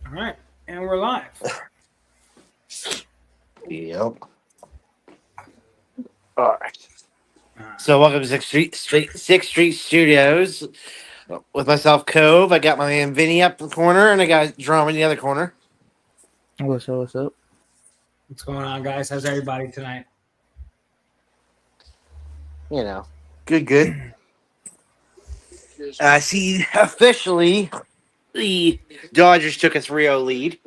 All right, and we're live. Yep. All right. Uh, So welcome to Sixth Street Studios with myself, Cove. I got my man Vinny up in the corner, and I got Drum in the other corner. What's up? What's up? what's going on, guys? How's everybody tonight? You know, good. I see officially the Dodgers took a 3-0 lead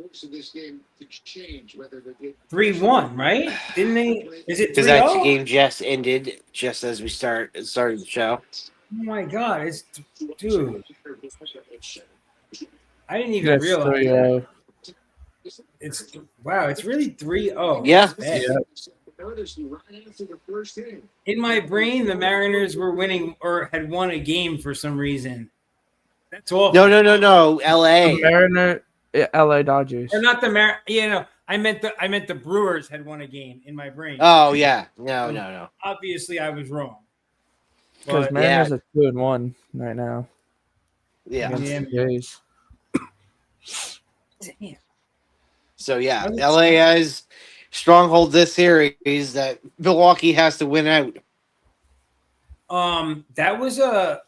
3-1, right? Didn't they? Is it because 3-0? that Oh game just ended just as we started the show. my god, it's dude. I didn't even That's realize three. that. It's wow, it's really 3-0. Yeah. That's bad. Yeah. In my brain, the Mariners were winning or had won a game for some reason. That's awful. No. L.A. LA Dodgers. Or not the I meant the Brewers had won a game in my brain. Oh yeah. No. Obviously, I was wrong. Because But Mariners are 2-1 right now Yeah. against Yeah. the Jays. damn. So yeah, LA has stronghold this series that Milwaukee has to win out. That was a.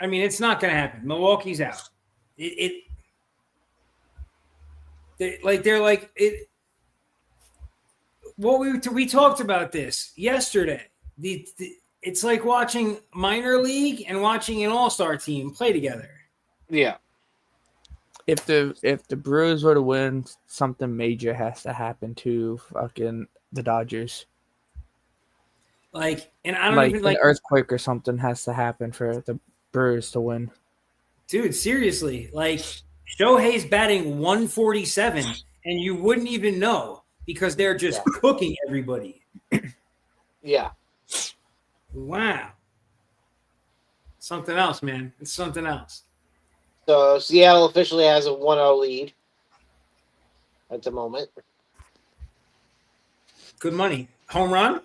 I mean, it's not going to happen. Milwaukee's out. They're like it. What we talked about this yesterday. It's like watching minor league and watching an all-star team play together. Yeah. If the Brewers were to win, something major has to happen to fucking the Dodgers. Like, and I don't Like even an like. earthquake or something has to happen for the Brewers to win. Dude, seriously, like Shohei's batting 147, and you wouldn't even know because they're just cooking everybody. Yeah. Wow. Something else, man. It's something else. So Seattle officially has a 1-0 lead at the moment. Good money. Home run?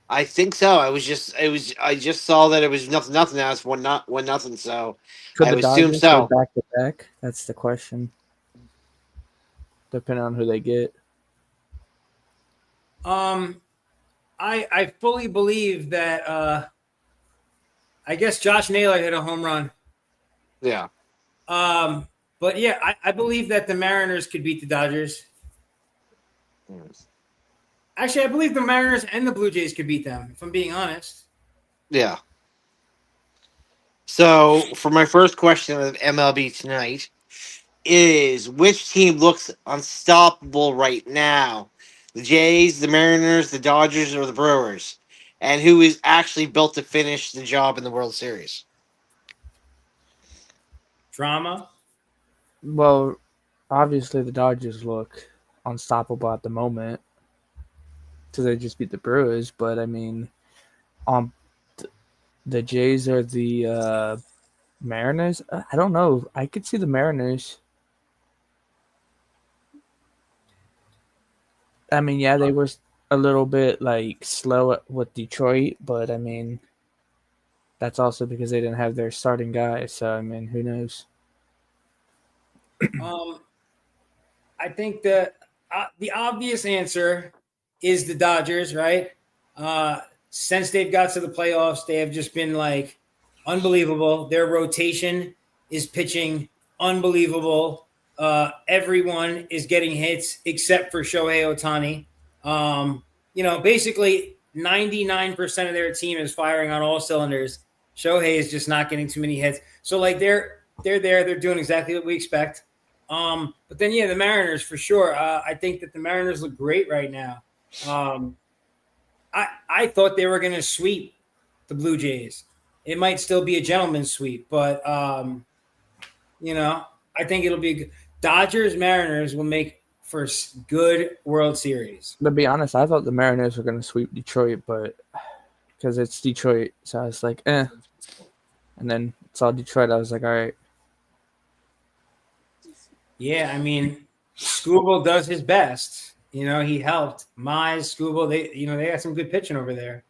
I think so. I just saw that it was nothing. Now it's 1-0. So Could I the would assume Dodgers so. go back to back? That's the question. Depending on who they get. I fully believe that I guess Josh Naylor hit a home run. Yeah. But yeah, I believe that the Mariners could beat the Dodgers. Actually, I believe the Mariners and the Blue Jays could beat them, if I'm being honest. Yeah. So for my first question of MLB tonight is which team looks unstoppable right now? The Jays, the Mariners, the Dodgers, or the Brewers? And who is actually built to finish the job in the World Series? Drama. Well, obviously the Dodgers look unstoppable at the moment because they just beat the Brewers. But I mean, the Jays or the Mariners. I don't know. I could see the Mariners. I mean, yeah, they were a little bit like slow with Detroit, but I mean, that's also because they didn't have their starting guy. So I mean, who knows? I think that the obvious answer is the Dodgers, right? Since they've got to the playoffs, they have just been like unbelievable. Their rotation is pitching unbelievable. Everyone is getting hits except for Shohei Ohtani. Basically 99% of their team is firing on all cylinders. Shohei is just not getting too many hits. So like they're there. They're doing exactly what we expect. But then, yeah, the Mariners for sure. I think that the Mariners look great right now. I thought they were going to sweep the Blue Jays. It might still be a gentleman's sweep, but I think it'll be Dodgers Mariners will make for a good World Series. To be honest, I thought the Mariners were going to sweep Detroit, but because it's Detroit, so I was like, eh. And then saw Detroit, I was like, all right. Yeah, I mean, Skubal does his best. He helped Mize, Skubal. They got some good pitching over there.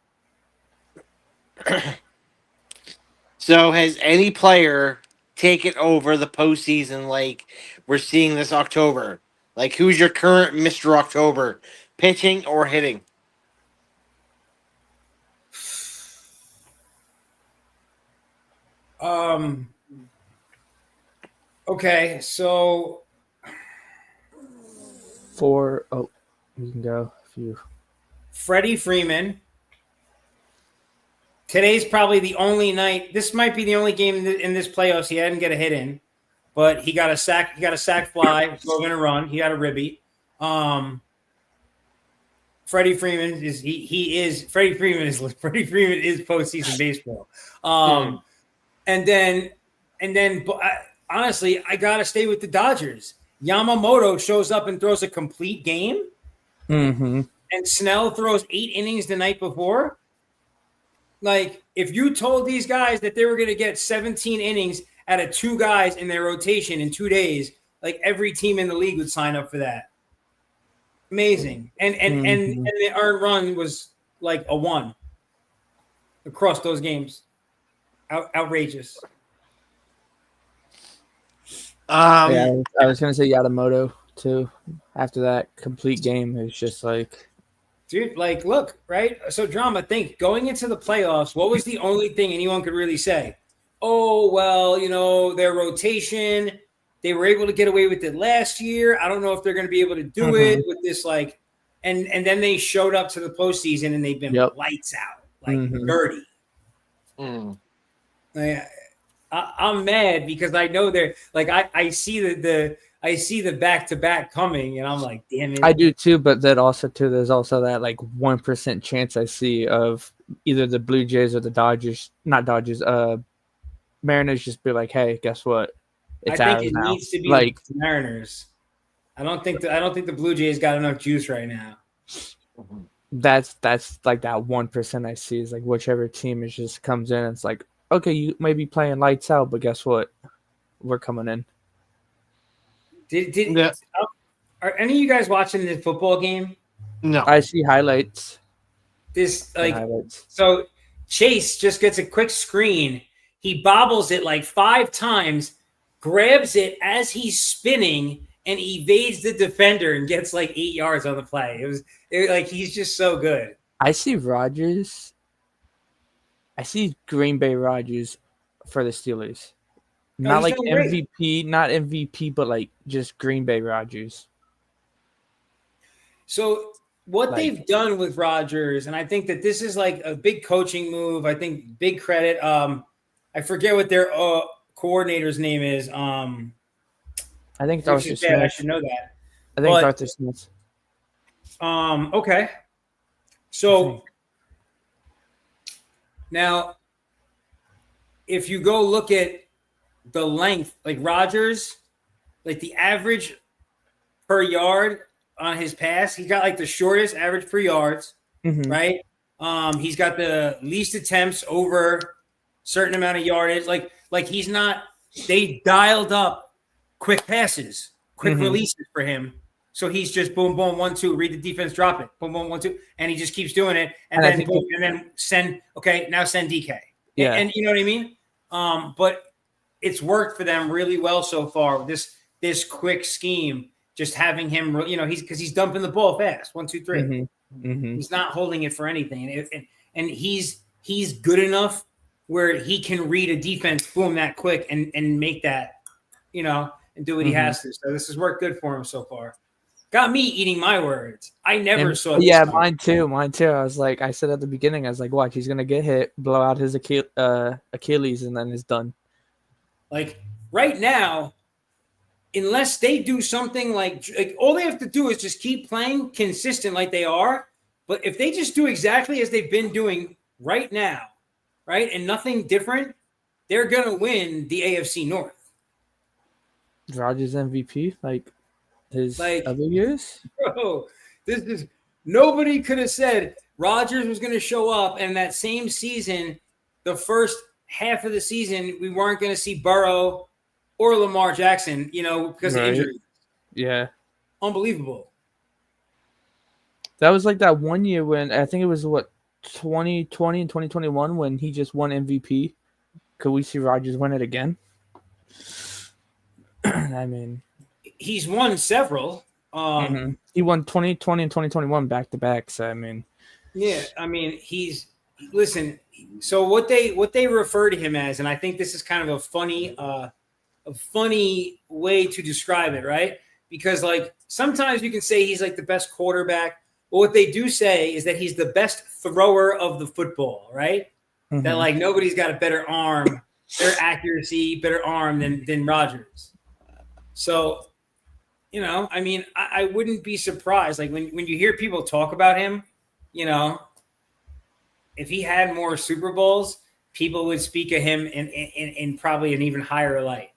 So has any player take it over the postseason like we're seeing this October? Like, who's your current Mr. October, pitching or hitting? Okay, so You can go if you. Freddie Freeman. Today's probably the only night. This might be the only game in this playoffs he hadn't get a hit in, but he got a sack. He got a sack fly. So we're gonna run. He got a ribby. Freddie Freeman is Freddie Freeman is postseason baseball. And then honestly, I gotta stay with the Dodgers. Yamamoto shows up and throws a complete game, Mm-hmm. and Snell throws 8 innings the night before. Like, if you told these guys that they were going to get 17 innings out of 2 guys in their rotation in 2 days, like, every team in the league would sign up for that. Amazing. And the earned run was like a 1 across those games. Outrageous. I was gonna say Yamamoto too. After that complete game, it was just like, dude, like, look, right? So, Drama, think, going into the playoffs, what was the only thing anyone could really say? Oh, well, their rotation, they were able to get away with it last year. I don't know if they're going to be able to do it with this, like, and then they showed up to the postseason and they've been lights out, like dirty. Like, I'm mad because I know they're like, I see the back-to-back coming, and I'm like, damn it. I do too, but then also too, there's also that like 1% chance I see of either the Blue Jays or the Mariners just be like, hey, guess what? It's I think it now. Needs to be like the Mariners. I don't think the Blue Jays got enough juice right now. That's like that 1% I see is like whichever team is just comes in and it's like, okay, you may be playing lights out, but guess what? We're coming in. Are any of you guys watching this football game? No. I see highlights. So Chase just gets a quick screen. He bobbles it like 5 times, grabs it as he's spinning, and evades the defender and gets like 8 yards on the play. It was like, he's just so good. I see Rodgers. I see Green Bay Rodgers for the Steelers. Not like MVP, not MVP, but like just Green Bay Rodgers. So what they've done with Rodgers, and I think that this is like a big coaching move. I think big credit. I forget what their coordinator's name is. I think it's Arthur Smith. I should know that. I think it's Arthur Smith. Okay. So now, if you go look at the length, like Rodgers, like the average per yard on his pass, he got like the shortest average per yards, right? He's got the least attempts over a certain amount of yardage. Like he's not. They dialed up quick passes, quick releases for him. So he's just boom, boom, 1, 2, read the defense, drop it, boom, boom, 1, 2, and he just keeps doing it, and then send. Okay, now send DK. Yeah, and you know what I mean. But it's worked for them really well so far. This quick scheme, just having him, because he's dumping the ball fast, 1, 2, 3. He's not holding it for anything, and he's good enough where he can read a defense, boom, that quick, and make that, and do what he has to. So this has worked good for him so far. Got me eating my words. I never saw this. Yeah, mine too. I was like, I said at the beginning, I was like, watch, he's going to get hit, blow out his Achilles, and then it's done. Like, right now, unless they do something like all they have to do is just keep playing consistent like they are. But if they just do exactly as they've been doing right now, right, and nothing different, they're going to win the AFC North. Rodgers MVP? Like his other years? Bro, this is nobody could have said Rodgers was going to show up, and that same season, the first half of the season, we weren't going to see Burrow or Lamar Jackson, because of injuries. Yeah. Unbelievable. That was like that one year when I think it was 2020 and 2021 when he just won MVP. Could we see Rodgers win it again? I mean, he's won several. he won 2020 and 2021 back to back. So I mean, yeah, I mean, listen. So what they refer to him as, and I think this is kind of a funny way to describe it, right? Because like sometimes you can say he's like the best quarterback, but what they do say is that he's the best thrower of the football, right? That like nobody's got a better arm, better accuracy, better arm than Rodgers. So, I mean, I wouldn't be surprised. Like when you hear people talk about him, if he had more Super Bowls, people would speak of him in probably an even higher light.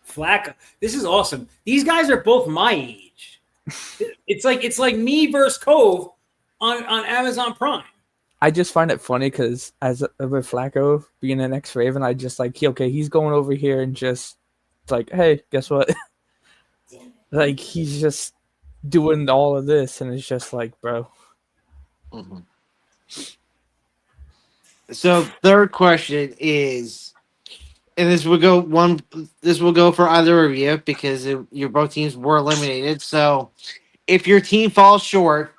Flacco. This is awesome. These guys are both my age. It's like me versus Cove on Amazon Prime. I just find it funny because with Flacco being an ex-Raven, I just like, okay, he's going over here and just like, hey, guess what? Like he's just doing all of this, and it's just like, bro. Mm-hmm. So third question is, and this will go for either of you because your both teams were eliminated. So if your team falls short,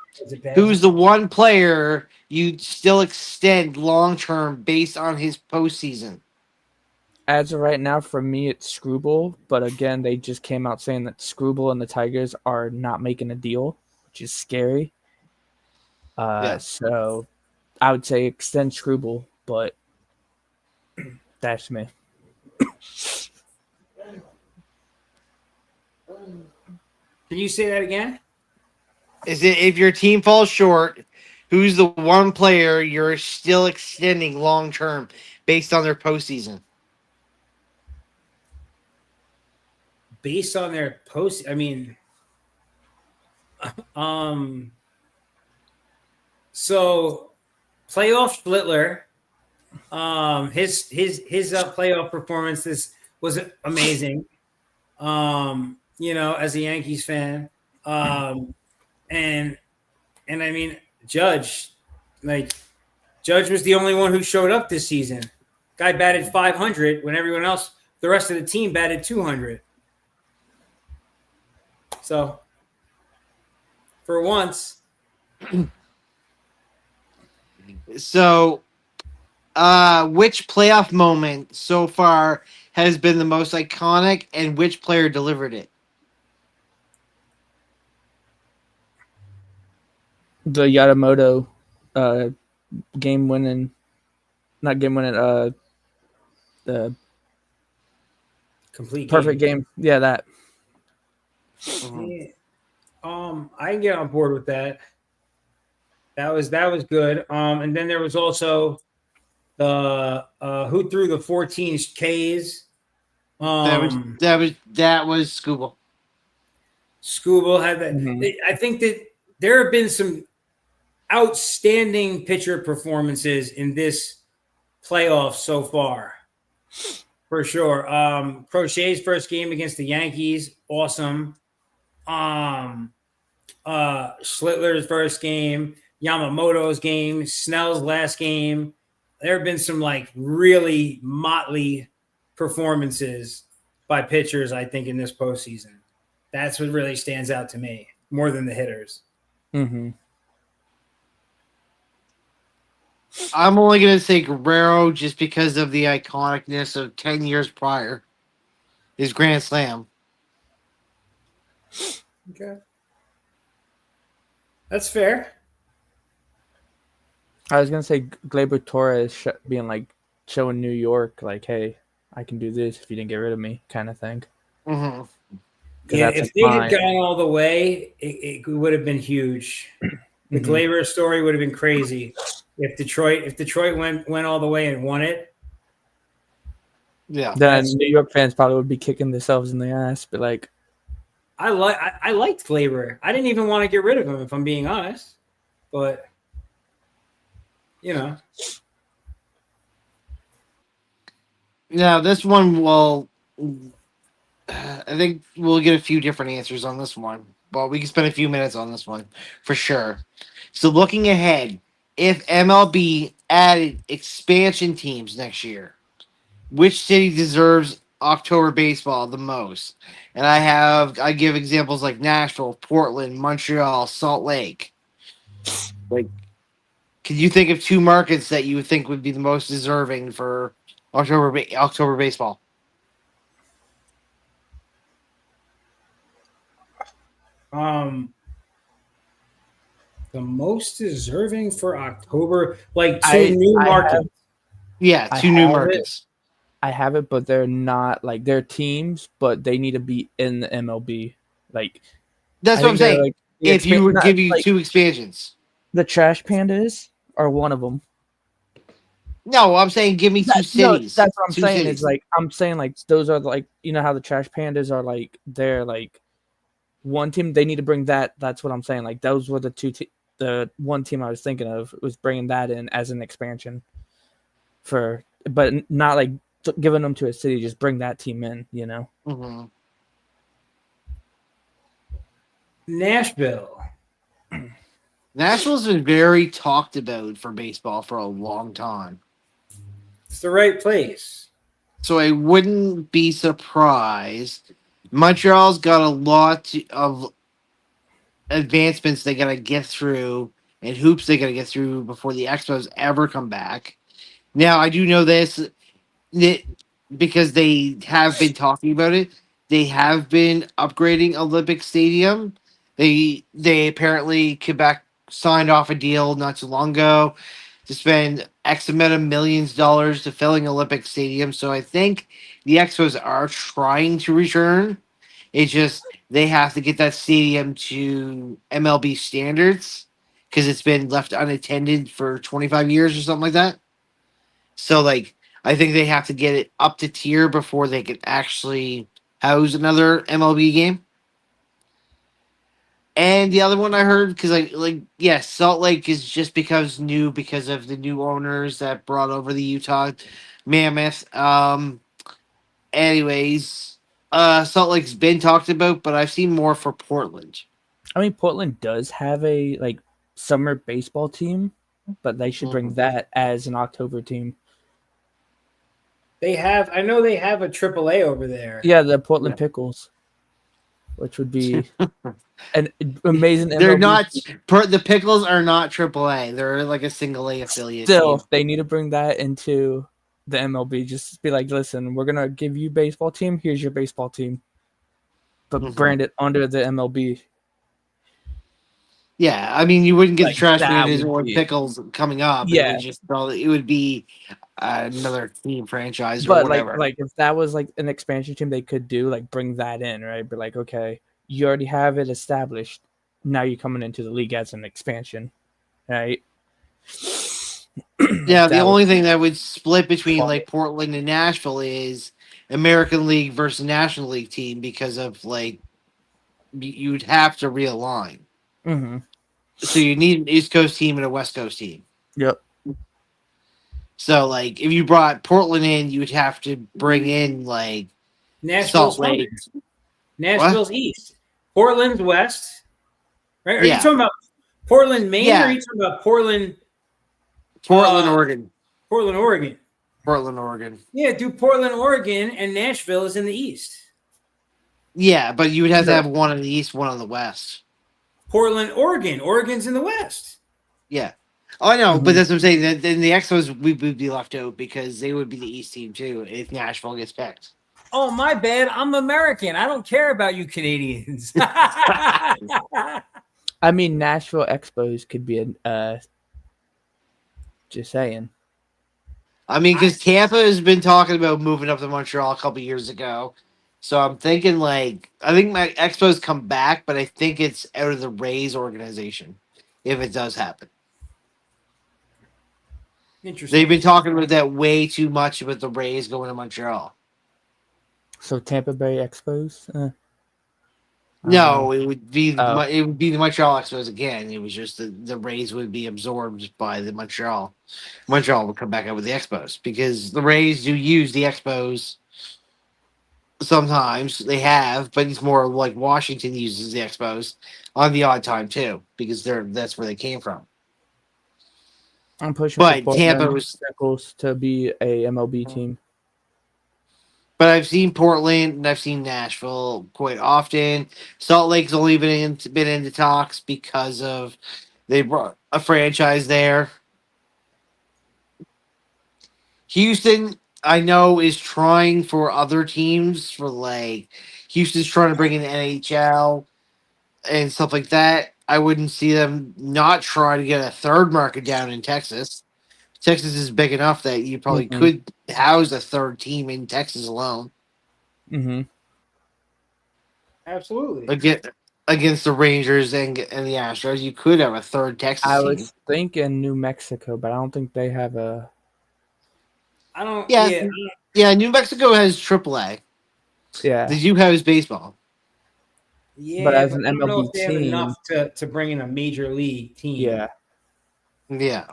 who's the one player you'd still extend long term based on his postseason? As of right now, for me, it's Screwball. But again, they just came out saying that Screwball and the Tigers are not making a deal, which is scary. So I would say extend Screwball, but that's me. Can you say that again? Is it if your team falls short, who's the one player you're still extending long term based on their postseason? Based on their post, I mean, so playoff Schlittler, his playoff performance was amazing. As a Yankees fan, and I mean Judge was the only one who showed up this season. Guy batted 500 when everyone else, the rest of the team, batted 200. So, for once. So, which playoff moment so far has been the most iconic, and which player delivered it? The Yamamoto the complete perfect game. Yeah, that. Yeah. I can get on board with that. That was good. And then there was also the who threw the 14 Ks. That was Scooble. Scooble had that. Mm-hmm. I think that there have been some outstanding pitcher performances in this playoff so far, for sure. Crochet's first game against the Yankees, awesome. Schlittler's first game, Yamamoto's game, Snell's last game. There have been some like really motley performances by pitchers, I think, in this postseason. That's what really stands out to me more than the hitters. Mm-hmm. I'm only going to say Guerrero just because of the iconicness of 10 years prior. His Grand Slam. Okay. That's fair. I was going to say Gleyber Torres being like showing New York, like, hey, I can do this if you didn't get rid of me kind of thing. Mm-hmm. Yeah, if they had gone all the way, it would have been huge. The Gleyber story would have been crazy. If Detroit went all the way and won it, yeah, then New York fans probably would be kicking themselves in the ass. But like, I liked Gleyber. I didn't even want to get rid of him, if I'm being honest. But now this one will. I think we'll get a few different answers on this one, but we can spend a few minutes on this one for sure. So looking ahead, if MLB added expansion teams next year, which city deserves October baseball the most? And I give examples like Nashville, Portland, Montreal, Salt Lake. Like, can you think of two markets that you would think would be the most deserving for October baseball? Um, the most deserving for October, like two I new I markets. have Yeah, I two new have it. markets. I have it, but they're not like they're teams, but they need to be in the MLB. Like That's I what I'm think they're saying. like If you would not give you like two expansions. the Trash Pandas are one of them. No, I'm saying give me two No, cities. that's what I'm Two saying. Is cities. like I'm saying like those are like how the Trash Pandas are like they're like one team. They need to bring that. That's what I'm saying. Like those were the one team I was thinking of was bringing that in as an expansion for, but not like giving them to a city. Just bring that team in. Mm-hmm. Nashville. Nashville's been very talked about for baseball for a long time. It's the right place. So I wouldn't be surprised. Montreal's got a lot of advancements they got to get through and hoops they got to get through before the Expos ever come back. Now, I do know this that because they have been talking about it. They have been upgrading Olympic Stadium. They apparently Quebec signed off a deal not too long ago to spend X amount of millions to filling Olympic Stadium. So I think the Expos are trying to return. It's just they have to get that stadium to MLB standards because it's been left unattended for 25 years or something like that. So like I think they have to get it up to tier before they can actually house another MLB game. And the other one I heard because yes, Salt Lake is just because new because of the new owners that brought over the Utah Mammoth. Anyways, Salt Lake's been talked about, but I've seen more for Portland. I mean, Portland does have a like summer baseball team, but they should bring that as an October team. I know they have a AAA over there. Yeah, the Portland Pickles, which would be an amazing. They're MLB not team. the Pickles are not AAA. They're like a single A affiliate. Still, Team. they need to bring that into the MLB. Just be like, listen, we're gonna give you baseball team. Here's your baseball team, but brand it under the MLB. Yeah, I mean, you wouldn't get Like, the Trash that Pandas would or be Pickles coming up. Yeah. It would just probably it would be another team franchise or But whatever. like if that was like an expansion team, they could do like bring that in, right? Be like, okay, you already have it established. Now you're coming into the league as an expansion, right? Yeah, the That only would thing that would split between fun. like Portland and Nashville is American League versus National League team because of like you'd have to realign. Mhm. So you need an East Coast team and a West Coast team. Yep. So like if you brought Portland in, you would have to bring in like Nashville's Salt Lake. Nashville's east. Portland's west. Right? Are you Yeah. talking about Portland, Maine, Yeah. or are you talking about Portland, Oregon. Portland, Oregon? Portland, Oregon. Yeah, do Portland, Oregon, and Nashville is in the east. Yeah, but you would have to No. have one in the east, one on the west. Portland, Oregon. Oregon's in the west. Yeah. Oh, I know, but Mhm. that's what I'm saying. Then the Expos would be left out because they would be the East team too if Nashville gets picked. Oh, my bad. I'm American. I don't care about you Canadians. I mean, Nashville Expos could be a. Just saying. I mean, because Tampa has been talking about moving up to Montreal a couple years ago. So I'm thinking I think my Expos come back, but I think it's out of the Rays organization if it does happen. Interesting. They've been talking about that way too much about the Rays going to Montreal. So Tampa Bay Expos. No, it would be Oh. it would be the Montreal Expos again. It was just the Rays would be absorbed by the Montreal. Montreal would come back up with the Expos because the Rays do use the Expos. Sometimes they have, but it's more like Washington uses the Expos on the odd time too because that's where they came from. I'm pushing But for Tampa Portland was Pickles to be a MLB team. But I've seen Portland and I've seen Nashville quite often. Salt Lake's only been into talks because of they brought a franchise there. Houston, I know, is trying for other teams for like Houston's trying to bring in the NHL and stuff like that. I wouldn't see them not try to get a third market down in Texas. Texas is big enough that you probably Mm-hmm. could house a third team in Texas alone Mm-hmm. Absolutely. against the Rangers and the Astros. You could have a third Texas I team. was thinking New Mexico, but I don't think they have a. I don't. Yeah, Yeah, yeah. New Mexico has AAA. Yeah, They do have baseball. but yeah, as but an I don't know MLB if they have team, enough to bring in a major league team. yeah. Yeah.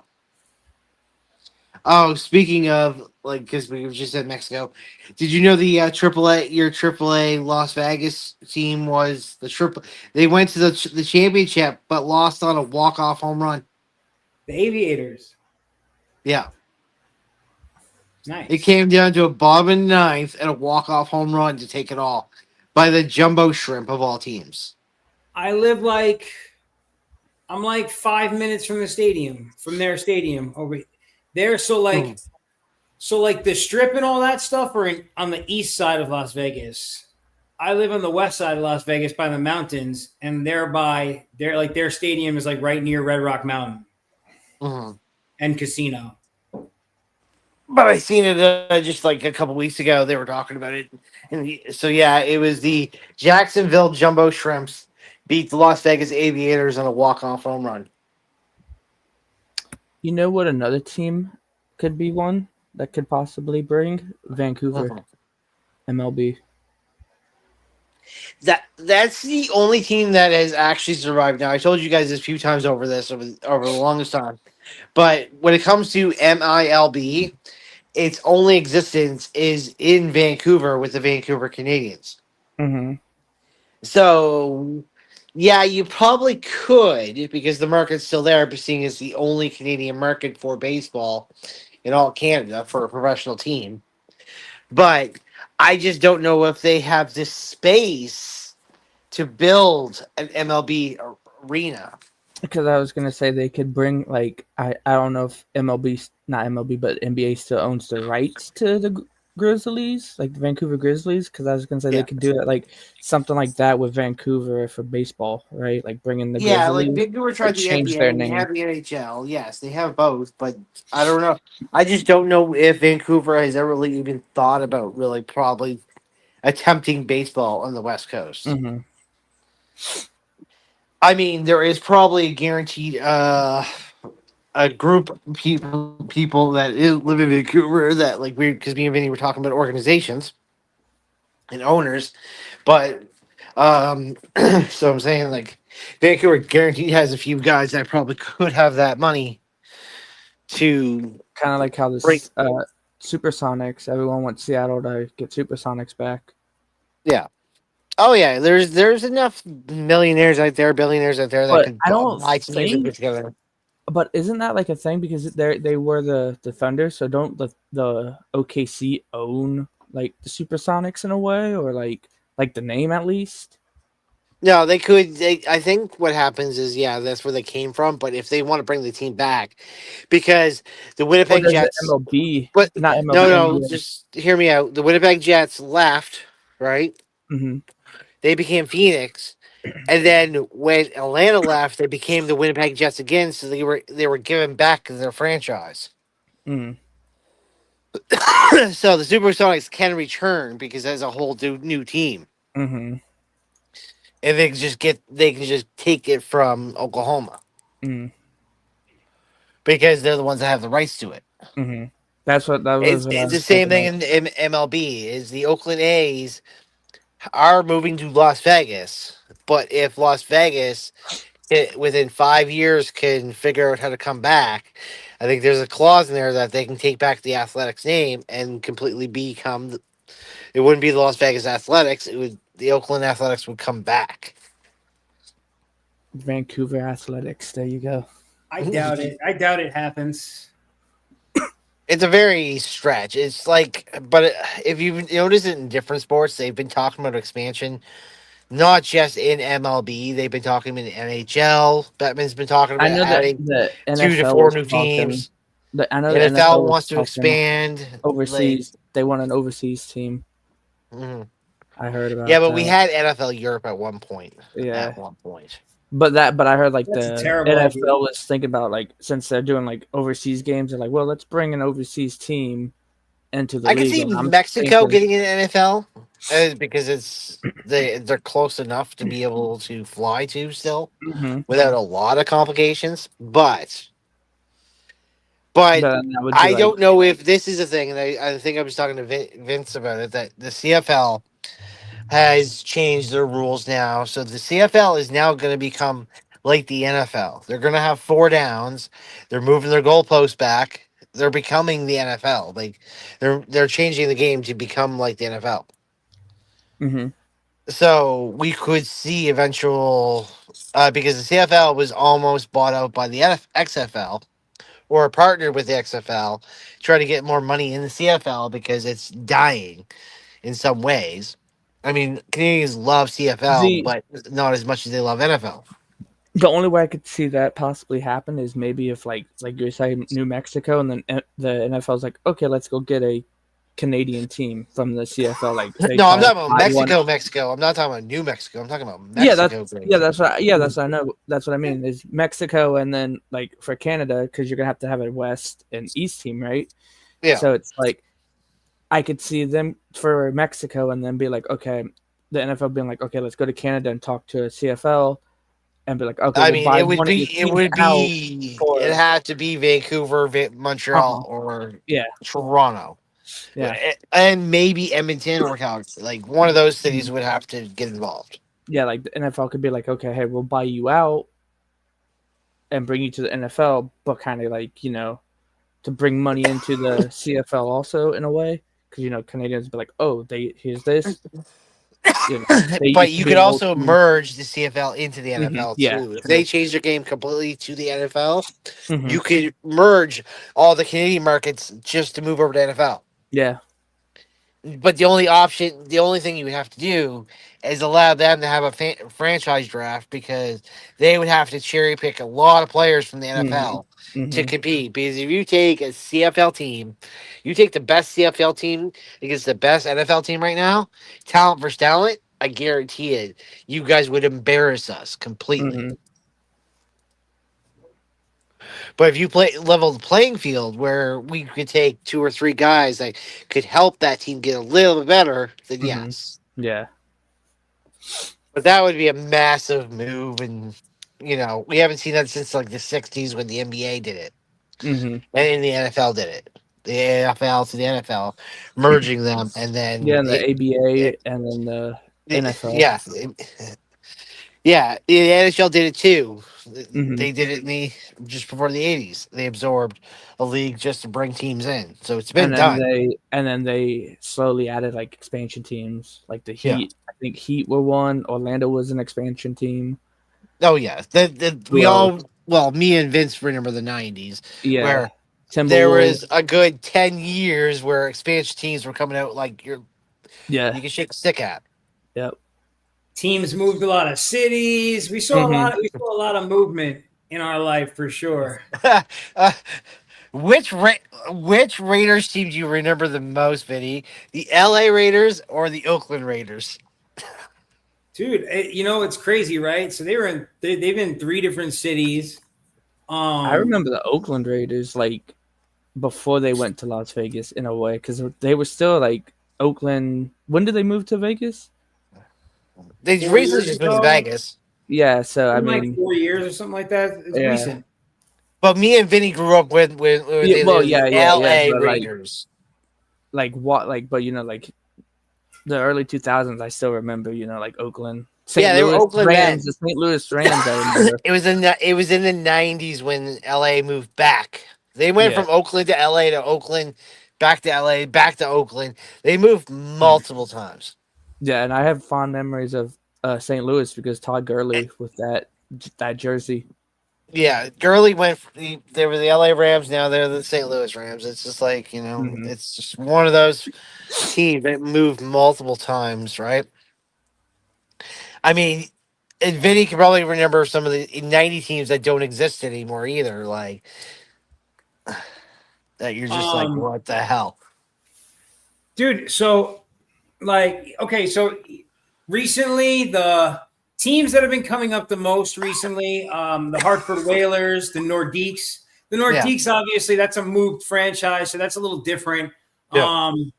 Oh, speaking of like, because we just said Mexico, did you know the AAA your AAA Las Vegas team was the triple? They went to the championship, but lost on a walk off home run. The Aviators. Yeah, it Nice. came down to a bottom of the ninth and a walk off home run to take it all by the Jumbo Shrimp of all teams. I live like I'm like 5 minutes from the stadium, from their stadium over there. So Mhm. like the strip and all that stuff are on the east side of Las Vegas. I live on the west side of Las Vegas by the mountains, and their stadium is like right near Red Rock Mountain Mhm. and casino. But I seen it just like a couple weeks ago. They were talking about it, and so yeah, it was the Jacksonville Jumbo Shrimps beat the Las Vegas Aviators on a walk off home run. You know what? Another team could be one that could possibly bring Vancouver Mhm. MLB. That's the only team that has actually survived. Now I told you guys this a few times over over the longest time, but when it comes to MILB, its only existence is in Vancouver with the Vancouver Canadians. Mm-hmm. So yeah, you probably could because the market's still there, but seeing as the only Canadian market for baseball in all Canada for a professional team. But I just don't know if they have the space to build an MLB arena. Because I was gonna say they could bring like I don't know if MLB not MLB but NBA still owns the rights to the Grizzlies, like the Vancouver Grizzlies. Because I was gonna say they Yeah. could do it like something like that with Vancouver for baseball, right? Like bringing the Yeah, like Grizzlies, Vancouver but tried the change their NBA, they name. have the NHL. Yes, they have both, but I don't know. I just don't know if Vancouver has ever really even thought about really probably attempting baseball on the West Coast. Mm-hmm. I mean, there is probably a guaranteed a group of people that live in Vancouver that like we because me and Vinny were talking about organizations and owners, but so I'm saying like Vancouver guaranteed has a few guys that probably could have that money to Kind of like how break. this Supersonics. Everyone wants Seattle to get Supersonics back. Yeah. Oh yeah. There's enough millionaires out there, billionaires out there that But could I don't buy teams and think. put together. But isn't that like a thing because they were the Thunder, so don't the OKC own like the Supersonics in a way, or like the name at least? No, they could. I think what happens is, yeah, that's where they came from. But if they want to bring the team back, because the Or Winnipeg does the Jets, MLB but not no, MLB no, NBA? just hear me out. The Winnipeg Jets left, right? Mm-hmm. They became Phoenix, and then when Atlanta left, they became the Winnipeg Jets again. So they were given back their franchise. Mm-hmm. So the Supersonics can return because that's a whole new team, Mm-hmm. and they can just take it from Oklahoma because they're the ones that have the rights to it. Mm-hmm. That's what that was what I It's the was same thinking thing of. in MLB. Is the Oakland A's are moving to Las Vegas, but if Las Vegas within 5 years can figure out how to come back, I think there's a clause in there that they can take back the Athletics name and completely become. It wouldn't be the Las Vegas Athletics. It would the Oakland Athletics would come back. Vancouver Athletics. There you go. I doubt it. I doubt it happens. It's a very stretch. It's like, but if you've noticed it in different sports, they've been talking about expansion, not just in MLB. They've been talking in NHL. Batman's been talking I about know that adding the 2 to 4 NFL was new talking. teams. I know the NFL NFL was wants to talking expand. Like, overseas. They want an overseas team. mhm. I heard Yeah, about but we that. had NFL Europe at one point. Yeah, At one point. but I heard like That's a the terrible idea. NFL was thinking about like since they're doing like overseas games, they're like, well, let's bring an overseas team into the I could league. see And I'm Mexico thinking, getting in the NFL because they're close enough to be able to fly to still hmm without a lot of complications. But then that would be I like, don't know if this is a thing, and I think I was talking to Vince about it, that the CFL has changed their rules now. So the CFL is now going to become like the NFL. They're going to have 4 downs. They're moving their goalposts back. They're becoming the NFL. Like they're changing the game to become like the NFL. hmm So we could see eventual because the CFL was almost bought out by the XFL or partnered with the XFL, trying to get more money in the CFL because it's dying in some ways. I mean, Canadians love CFL, the but not as much as they love NFL. the only way I could see that possibly happen is maybe if like you're saying New Mexico, and then the NFL's like, okay, let's go get a Canadian team from the CFL. Like they No, I'm call talking about buy one. Mexico, Mexico. I'm not talking about New Mexico. I'm talking about Yeah, Mexico. that's what I know. That's what I mean is Mexico, and then like for Canada, because you're gonna have to have a West and East team, right? Yeah. So it's like I could see them for Mexico, and then be like, okay, the NFL being like, okay, let's go to Canada and talk to a CFL, and be like, okay, I we'll mean, buy one of your teams out it for. had to be Vancouver, Montreal, Uh-huh. or Yeah, Toronto, yeah, and maybe Edmonton or Calgary. Like one of those cities Mhm. would have to get involved. yeah. Like the NFL could be like, okay, hey, we'll buy you out and bring you to the NFL, but kind of like to bring money into the CFL also in a way, because Canadians be like, oh, they here's this, they But used to you be could an old also team. merge the CFL into the NFL Yeah, too. If they true. change their game completely to the NFL, hmm you could merge all the Canadian markets just to move over to NFL. Yeah. But the only thing you would have to do is allow them to have a franchise draft because they would have to cherry pick a lot of players from the hmm NFL to hmm compete. Because if you take a CFL team, you take the best CFL team against the best NFL team right now, talent versus talent, I guarantee it, you guys would embarrass us completely. hmm But if you play level the playing field where we could take 2 or 3 guys that could help that team get a little bit better, then hmm yes. Yeah. But that would be a massive move, and we haven't seen that since like the '60s when the NBA did it, hmm and the NFL did it. The AFL to the NFL, merging them, and Yeah, then and the ABA and then the NFL. yeah, yeah. The NHL did it too. hmm They did it in just before the '80s. They absorbed a league just to bring teams in, so it's been done. And then they slowly added like expansion teams, like the Yeah. Heat. I think Heat were one. Orlando was an expansion team. Oh yeah. We Who else? all me and Vince remember the '90s Yeah, where there Timberwolves. was a good 10 years where expansion teams were coming out like Yeah. you can shake a stick at. Yep. Teams moved a lot of cities. We saw a hmm lot. We saw a lot of movement in our life for sure. uh, which Raiders team do you remember the most, Vinny? The LA Raiders or the Oakland Raiders? Dude, it's crazy, right? So they've been 3 different cities. I remember the Oakland Raiders like before they went to Las Vegas in a way because they were still like Oakland. When did they move to Vegas? They 4 years recently just moved to ago, Vegas. Yeah, so I in like mean, 4 years or something like that. It's yeah, recent. But me and Vinny grew up with yeah well, the yeah, LA but Raiders. like what, like, but like the early 2000s, I still remember, like Oakland, St. Yeah, they were Louis Oakland Rams, men. the St. Louis Rams. I remember. It was in the '90s when LA moved back. They went Yeah, from Oakland to LA to Oakland, back to LA, back to Oakland. They moved multiple times. yeah, and I have fond memories of St. Louis because Todd Eh, Gurley with that jersey. Yeah, Gurley went. They were the LA Rams. Now they're the St. Louis Rams. It's just like Mhm. it's just one of those teams that moved multiple times, right? I mean, and Vinny can probably remember some of the 90 teams that don't exist anymore either. Like that, you're just like, Um, what the hell? dude. So, like, okay, so recently the teams that have been coming up the most recently, the Hartford Whalers, the Nordiques. The Yeah, Nordiques, obviously, that's a moved franchise, so that's a little different. yeah. Um,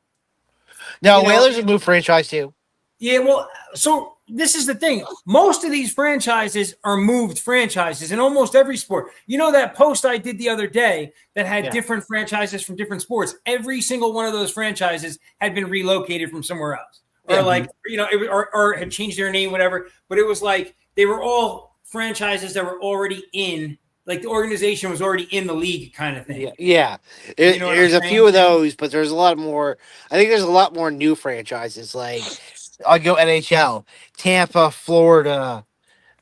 No, you know, Whalers have moved franchise too. yeah, well, so this is the thing. Most of these franchises are moved franchises in almost every sport. You know that post I did the other day that had Yeah, different franchises from different sports. Every single one of those franchises had been relocated from somewhere else, or yeah, like or had changed their name, whatever. But it was like they were all franchises that were already in, like the organization was already in the league, kind of thing. yeah, yeah. You know what I'm There's a few saying? of those, but there's a lot more. I think there's a lot more new franchises. Like I'll go NHL, Tampa, Florida.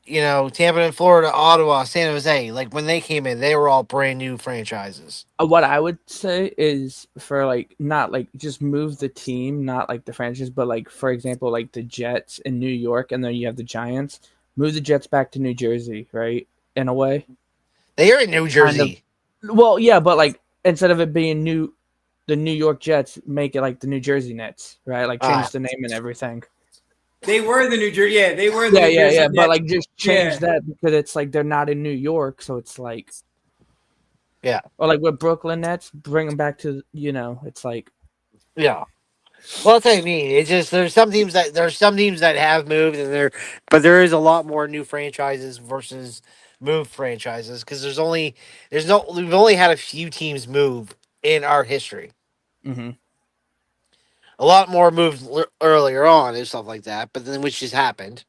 Tampa and Florida, Ottawa, San Jose. Like when they came in, they were all brand new franchises. What I would say is for like not like just move the team, not like the franchise, but like for example, like the Jets in New York, and then you have the Giants. Move the Jets back to New Jersey, right? In a way, They are in New kind of. Jersey. Well, yeah, but like instead of it being the New York Jets, make it like the New Jersey Nets, right? Like Ah, change the name and everything. They were the New Jersey. Yeah, they were the Yeah, New yeah, Jersey yeah. But Nets. like just change Yeah. that because it's like they're not in New York, so it's like yeah, or like with Brooklyn Nets, bring them back to it's like yeah. Well, that's what I mean. It's just there's some teams that have moved, but there is a lot more new franchises versus moved franchises because we've only had a few teams move in our history. mm-hmm. A lot more moved earlier on and stuff like that, but then which just happened.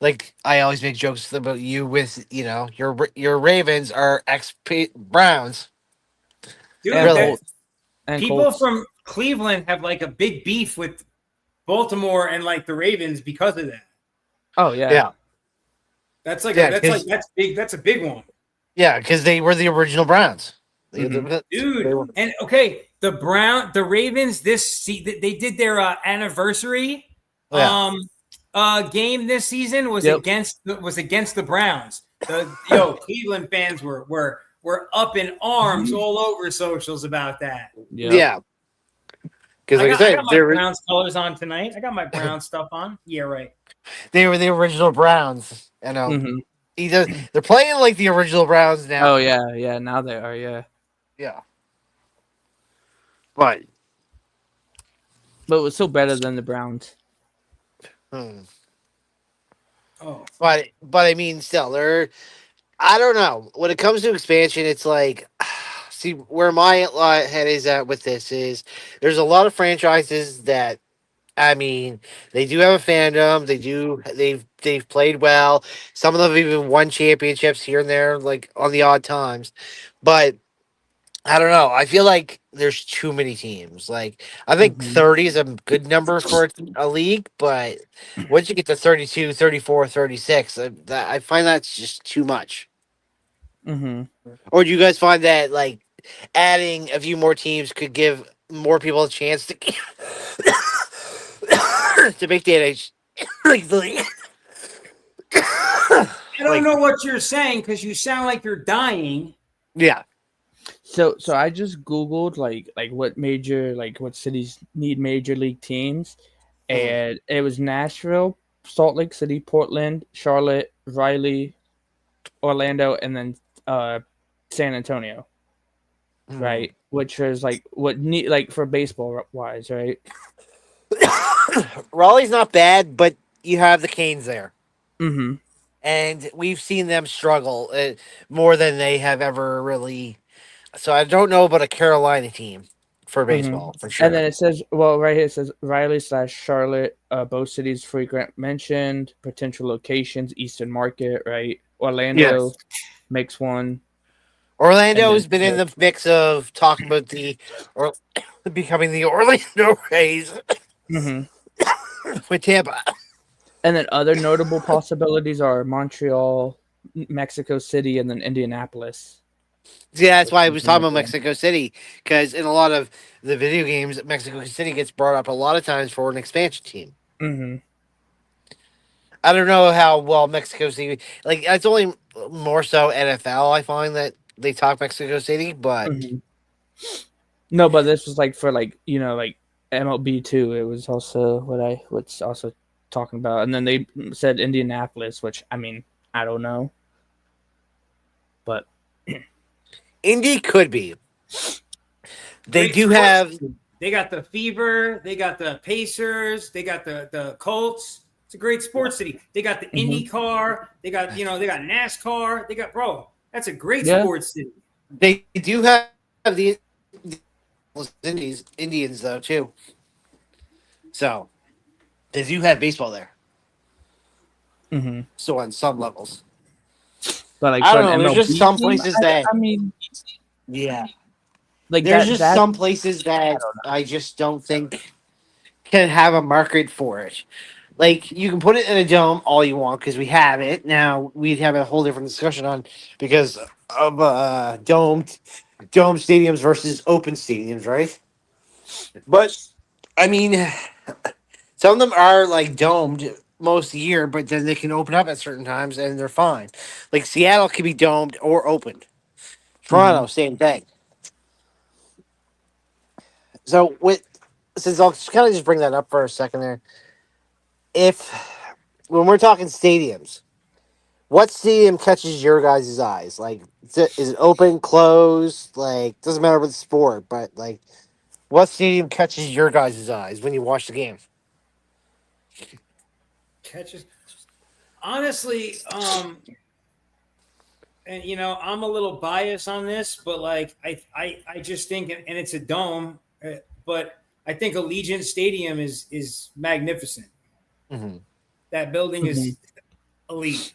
Like I always make jokes about you with your Ravens are ex Browns. Dude, and Really? that Colts and people Colts. from Cleveland have like a big beef with Baltimore and like the Ravens because of that. Oh yeah. Yeah, That's like yeah, that's big. That's a big one, because they were the original Browns. Mm-hmm. They dude. were, And okay, the Ravens they did their anniversary yeah, game this season was Yep. against the Browns. Cleveland fans were up in arms all over socials about that. Yep. yeah. Because I like I got I got said, my Browns colors on tonight. I got my Brown stuff on. Yeah, right. they were the original Browns. I know. Mm-hmm. They're playing like the original Browns now. Oh yeah, yeah. Now they are. Yeah. Yeah, but But it was still better than the Browns. hmm. Oh, but I mean, still, I don't know. When it comes to expansion, it's like, see, where my head is at with this is there's a lot of franchises that, I mean, they do have a fandom. They've played well. Some of them have even won championships here and there, like on the odd times. But I don't know. I feel like there's too many teams. Like I think Mm-hmm. 30 is a good number for a league, but once you get to 32, 34, 36, I find that's just too much. Mm-hmm. Or do you guys find that like adding a few more teams could give more people a chance to to make the NH like the league? I don't Like, know what you're saying because you sound like you're dying. yeah. So I just googled like what cities need major league teams, Mhm. and it was Nashville, Salt Lake City, Portland, Charlotte, Raleigh, Orlando, and then San Antonio, right? Which is like what need like for baseball wise, right? Raleigh's not bad, but you have the Canes there. Mm-hmm. And we've seen them struggle more than they have ever really. So I don't know about a Carolina team for Mm-hmm. baseball for sure. And then it says, well, right here it says Raleigh slash Charlotte, both cities frequent mentioned, potential locations, Eastern Market, right? Orlando Yes. makes one. Orlando's And been in then, the mix of talking about or becoming the Orlando Rays Mhm. with Tampa. And then other notable possibilities are Montreal, Mexico City and then Indianapolis. Yeah, that's why I was Something talking like about that. Mexico City, because in a lot of the video games, Mexico City gets brought up a lot of times for an expansion team. Mm-hmm. I don't know how well Mexico City, like, it's only more so NFL, I find that they talk Mexico City, but Mm-hmm. No, but this was like for like like MLB too. It was also what I was also talking about, and then they said Indianapolis, which I mean I don't know, but Indy could be. They Great do sports have, team. They got the Fever. They got the Pacers. They got the Colts. It's a great sports city. They got the Mhm. IndyCar. They got they got NASCAR. They got That's a great Yeah. sports city. they do have the Indians though too. So they do have baseball there. Mm-hmm. So on some levels, But like I for don't an know. There's just MLB some team, places that, I mean, yeah. like There's that just that some places that I just don't think can have a market for it. Like, you can put it in a dome all you want because we have it. Now we'd have a whole different discussion on because of dome stadiums versus open stadiums, right? But I mean, some of them are like domed most of the year, but then they can open up at certain times and they're fine. Like Seattle can be domed or opened. Mhm. Toronto, same thing. So with since I'll kind of just bring that up for a second there. If when we're talking stadiums, what stadium catches your guys' eyes? Like, is it open, closed? Like, doesn't matter what sport, but like, what stadium catches your guys' eyes when you watch the game? Catches. Honestly, and I'm a little biased on this, but like I just think, and it's a dome, but I think Allegiant Stadium is magnificent. Mm-hmm. That building Mhm. is elite.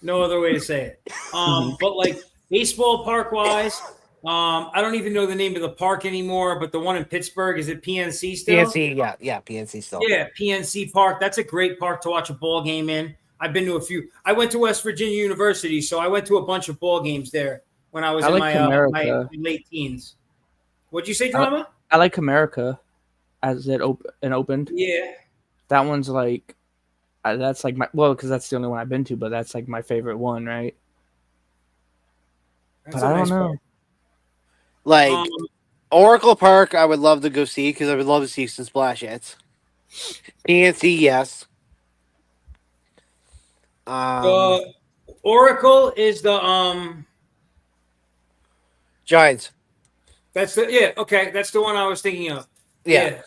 No other way to say it. Mhm. But like baseball park wise, I don't even know the name of the park anymore. But the one in Pittsburgh, is it PNC still? PNC, yeah, PNC still. Yeah, PNC Park. That's a great park to watch a ball game in. I've been to a few. I went to West Virginia University, so I went to a bunch of ball games there when I was I in like my Comerica. late teens. What'd you say, I, drama? I like Comerica as it opened. Yeah, That one's like that's like my because that's the only one I've been to, but that's like my favorite one, right? that's But a I don't nice know. park. Um, Like Oracle Park, I would love to go see because I would love to see some splash hits. PNC, yes. Um, the Oracle is the Giants, That's the yeah okay. That's the one I was thinking of. yeah. Yeah.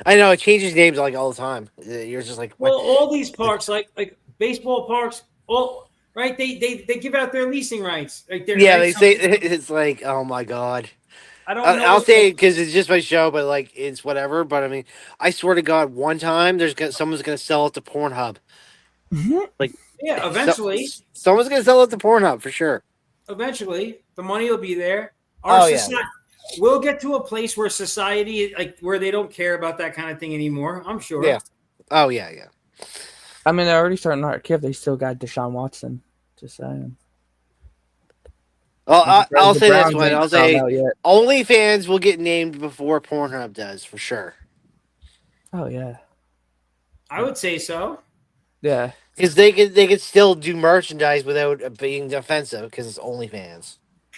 I know it changes names like all the time. You're just like, what? Well, all these parks, like baseball parks, all right. They give out their leasing rights, like they're Yeah, right. they So say it's like, oh my god. I don't I'll know. say it because it's just my show, but like it's whatever. But I mean, I swear to God, one time someone's gonna sell it to Pornhub. Mhm. Like, Yeah, so, eventually, someone's gonna sell it to Pornhub for sure. the money will be there. Our Oh yeah, society, we'll get to a place where society, like where they don't care about that kind of thing anymore. I'm yeah. sure. Oh yeah, yeah. I mean, they're already starting to care if they still got Deshaun Watson. Just saying. Well, And I'll The say this Browns one. ain't I'll found say out yet. OnlyFans will get named before Pornhub does for sure. Oh yeah, I would say so. yeah. Because they could still do merchandise without being offensive because it's OnlyFans.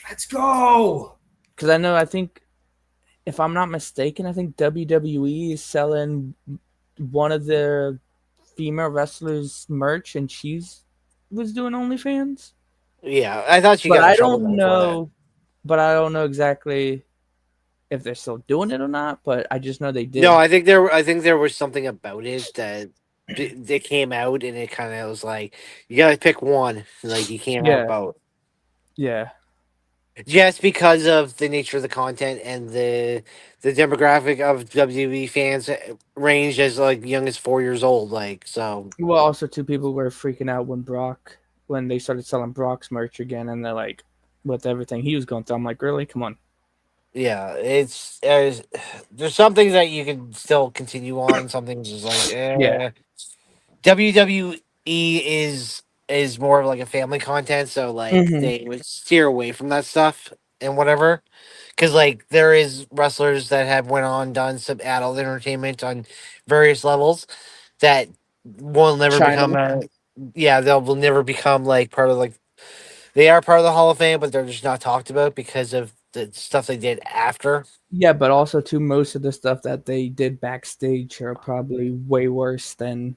Let's go. Because I think if I'm not mistaken, I think WWE is selling one of their female wrestlers merch, and she's was doing OnlyFans. Yeah, I thought she But got in I trouble don't though for that. know. But I don't know exactly if they're still doing it or not. But I just know they No, did. I think there was something about it that they came out and it kind of was like you gotta pick one. Like you can't have Yeah, both. yeah, Just because of the nature of the content and the demographic of WWE fans ranged as like young as 4 years old. Like so, Well, also two people were freaking out when they started selling Brock's merch again, and they're like, with everything he was going through, I'm like, really? Come on. yeah, it's there's some things that you can still continue on. Some things is like Yeah. WWE is is more of like a family content, so like Mhm. they would steer away from that stuff and whatever. Because like there is wrestlers that have went on done some adult entertainment on various levels that will never become China. will never become like part of like they are part of the Hall of Fame, but they're just not talked about because of the stuff they did after. Yeah, but also too, most of the stuff that they did backstage are probably way worse than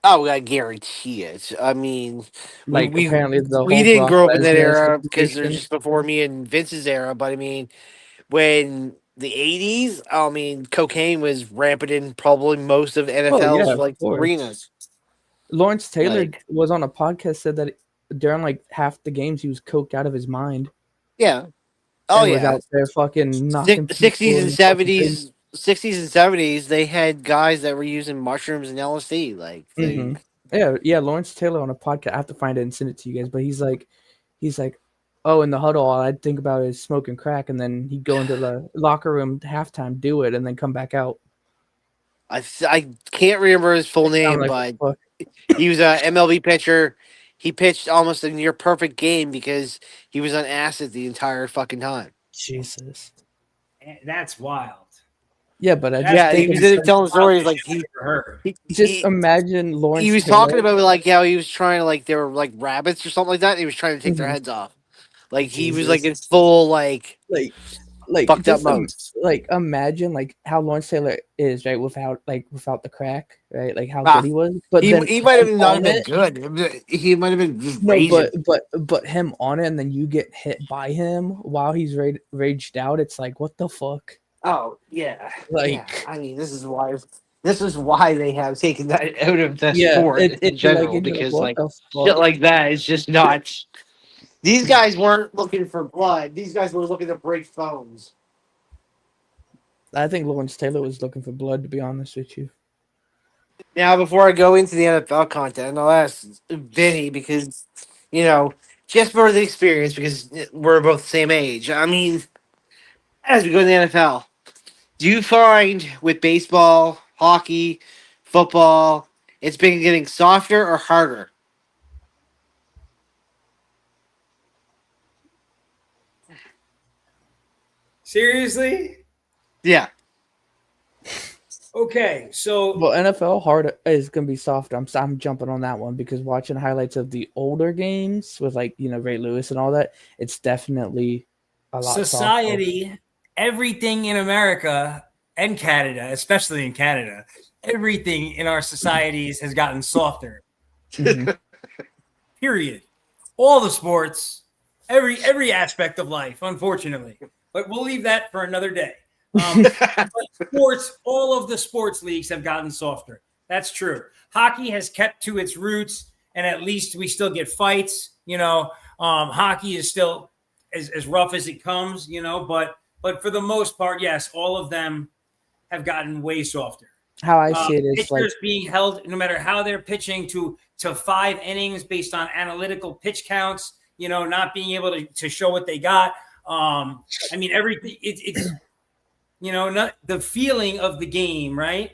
Oh, I guarantee it. I mean, we like we apparently the we whole didn't Brock grow up in that Lesnar era because they're situation. just before me and Vince's era. But I mean, when the '80s, I mean, cocaine was rampant in probably most of Oh yeah, NFL's of like course. arenas. Lawrence Taylor Like, was on a podcast, said that during like half the games he was coked out of his mind yeah, oh and was yeah, out there fucking knocking people '60s and in the fucking face. '60s and '70s, they had guys that were using mushrooms and LSD. Like they, Hmm. Yeah. Lawrence Taylor on a podcast. I have to find it and send it to you guys. But he's like, oh, in the huddle, all I'd think about is smoking crack, and then he'd go into the locker room halftime, do it, and then come back out. I can't remember his full I'm name, like, but what he was a MLB pitcher. He pitched almost a near perfect game because he was on acid the entire fucking time. Jesus. That's wild. Yeah, but I That's just Yeah, think he of was the telling stories wildest like shit I've ever heard. just imagine he Lawrence was talking Taylor. about like how he was trying to like they were like rabbits or something like that. And he was trying to take their Mhm. heads off. Like he was like Jesus. in full like like like fucked up just mode. like imagine like how Lawrence Taylor is, right, without the crack, right, like how good Ah, he was, but then he might him have not on have been it. good. He might have been just No, raging. but him on it, and then you get hit by him while he's raged out. It's like, what the fuck? Oh yeah, yeah. Like, I mean, this is why they have taken that out of the yeah, sport in it's like, general and you're like, because what like the shit fuck? like that is just not. These guys weren't looking for blood. These guys were looking to break phones. I think Lawrence Taylor was looking for blood, to be honest with you. Now, before I go into the NFL content, I'll ask Vinny because just for the experience because we're both the same age. I mean, as we go to the NFL. Do you find with baseball, hockey, football, it's been getting softer or harder? Seriously? Yeah. Okay, so Well, NFL hard is gonna be soft. I'm jumping on that one because watching highlights of the older games with like Ray Lewis and all that, it's definitely a lot softer. society, everything in America and Canada, especially in Canada, everything in our societies has gotten softer. Hmm. Period. All the sports, every aspect of life, unfortunately. But we'll leave that for another day. But sports, all of the sports leagues have gotten softer. That's true. Hockey has kept to its roots, and at least we still get fights. Hockey is still as rough as it comes. But for the most part, yes, all of them have gotten way softer. How I see it is like, Pitchers being held, no matter how they're pitching, to 5 innings based on analytical pitch counts. Not being able to show what they got. I mean, everything. It's not the feeling of the game, right?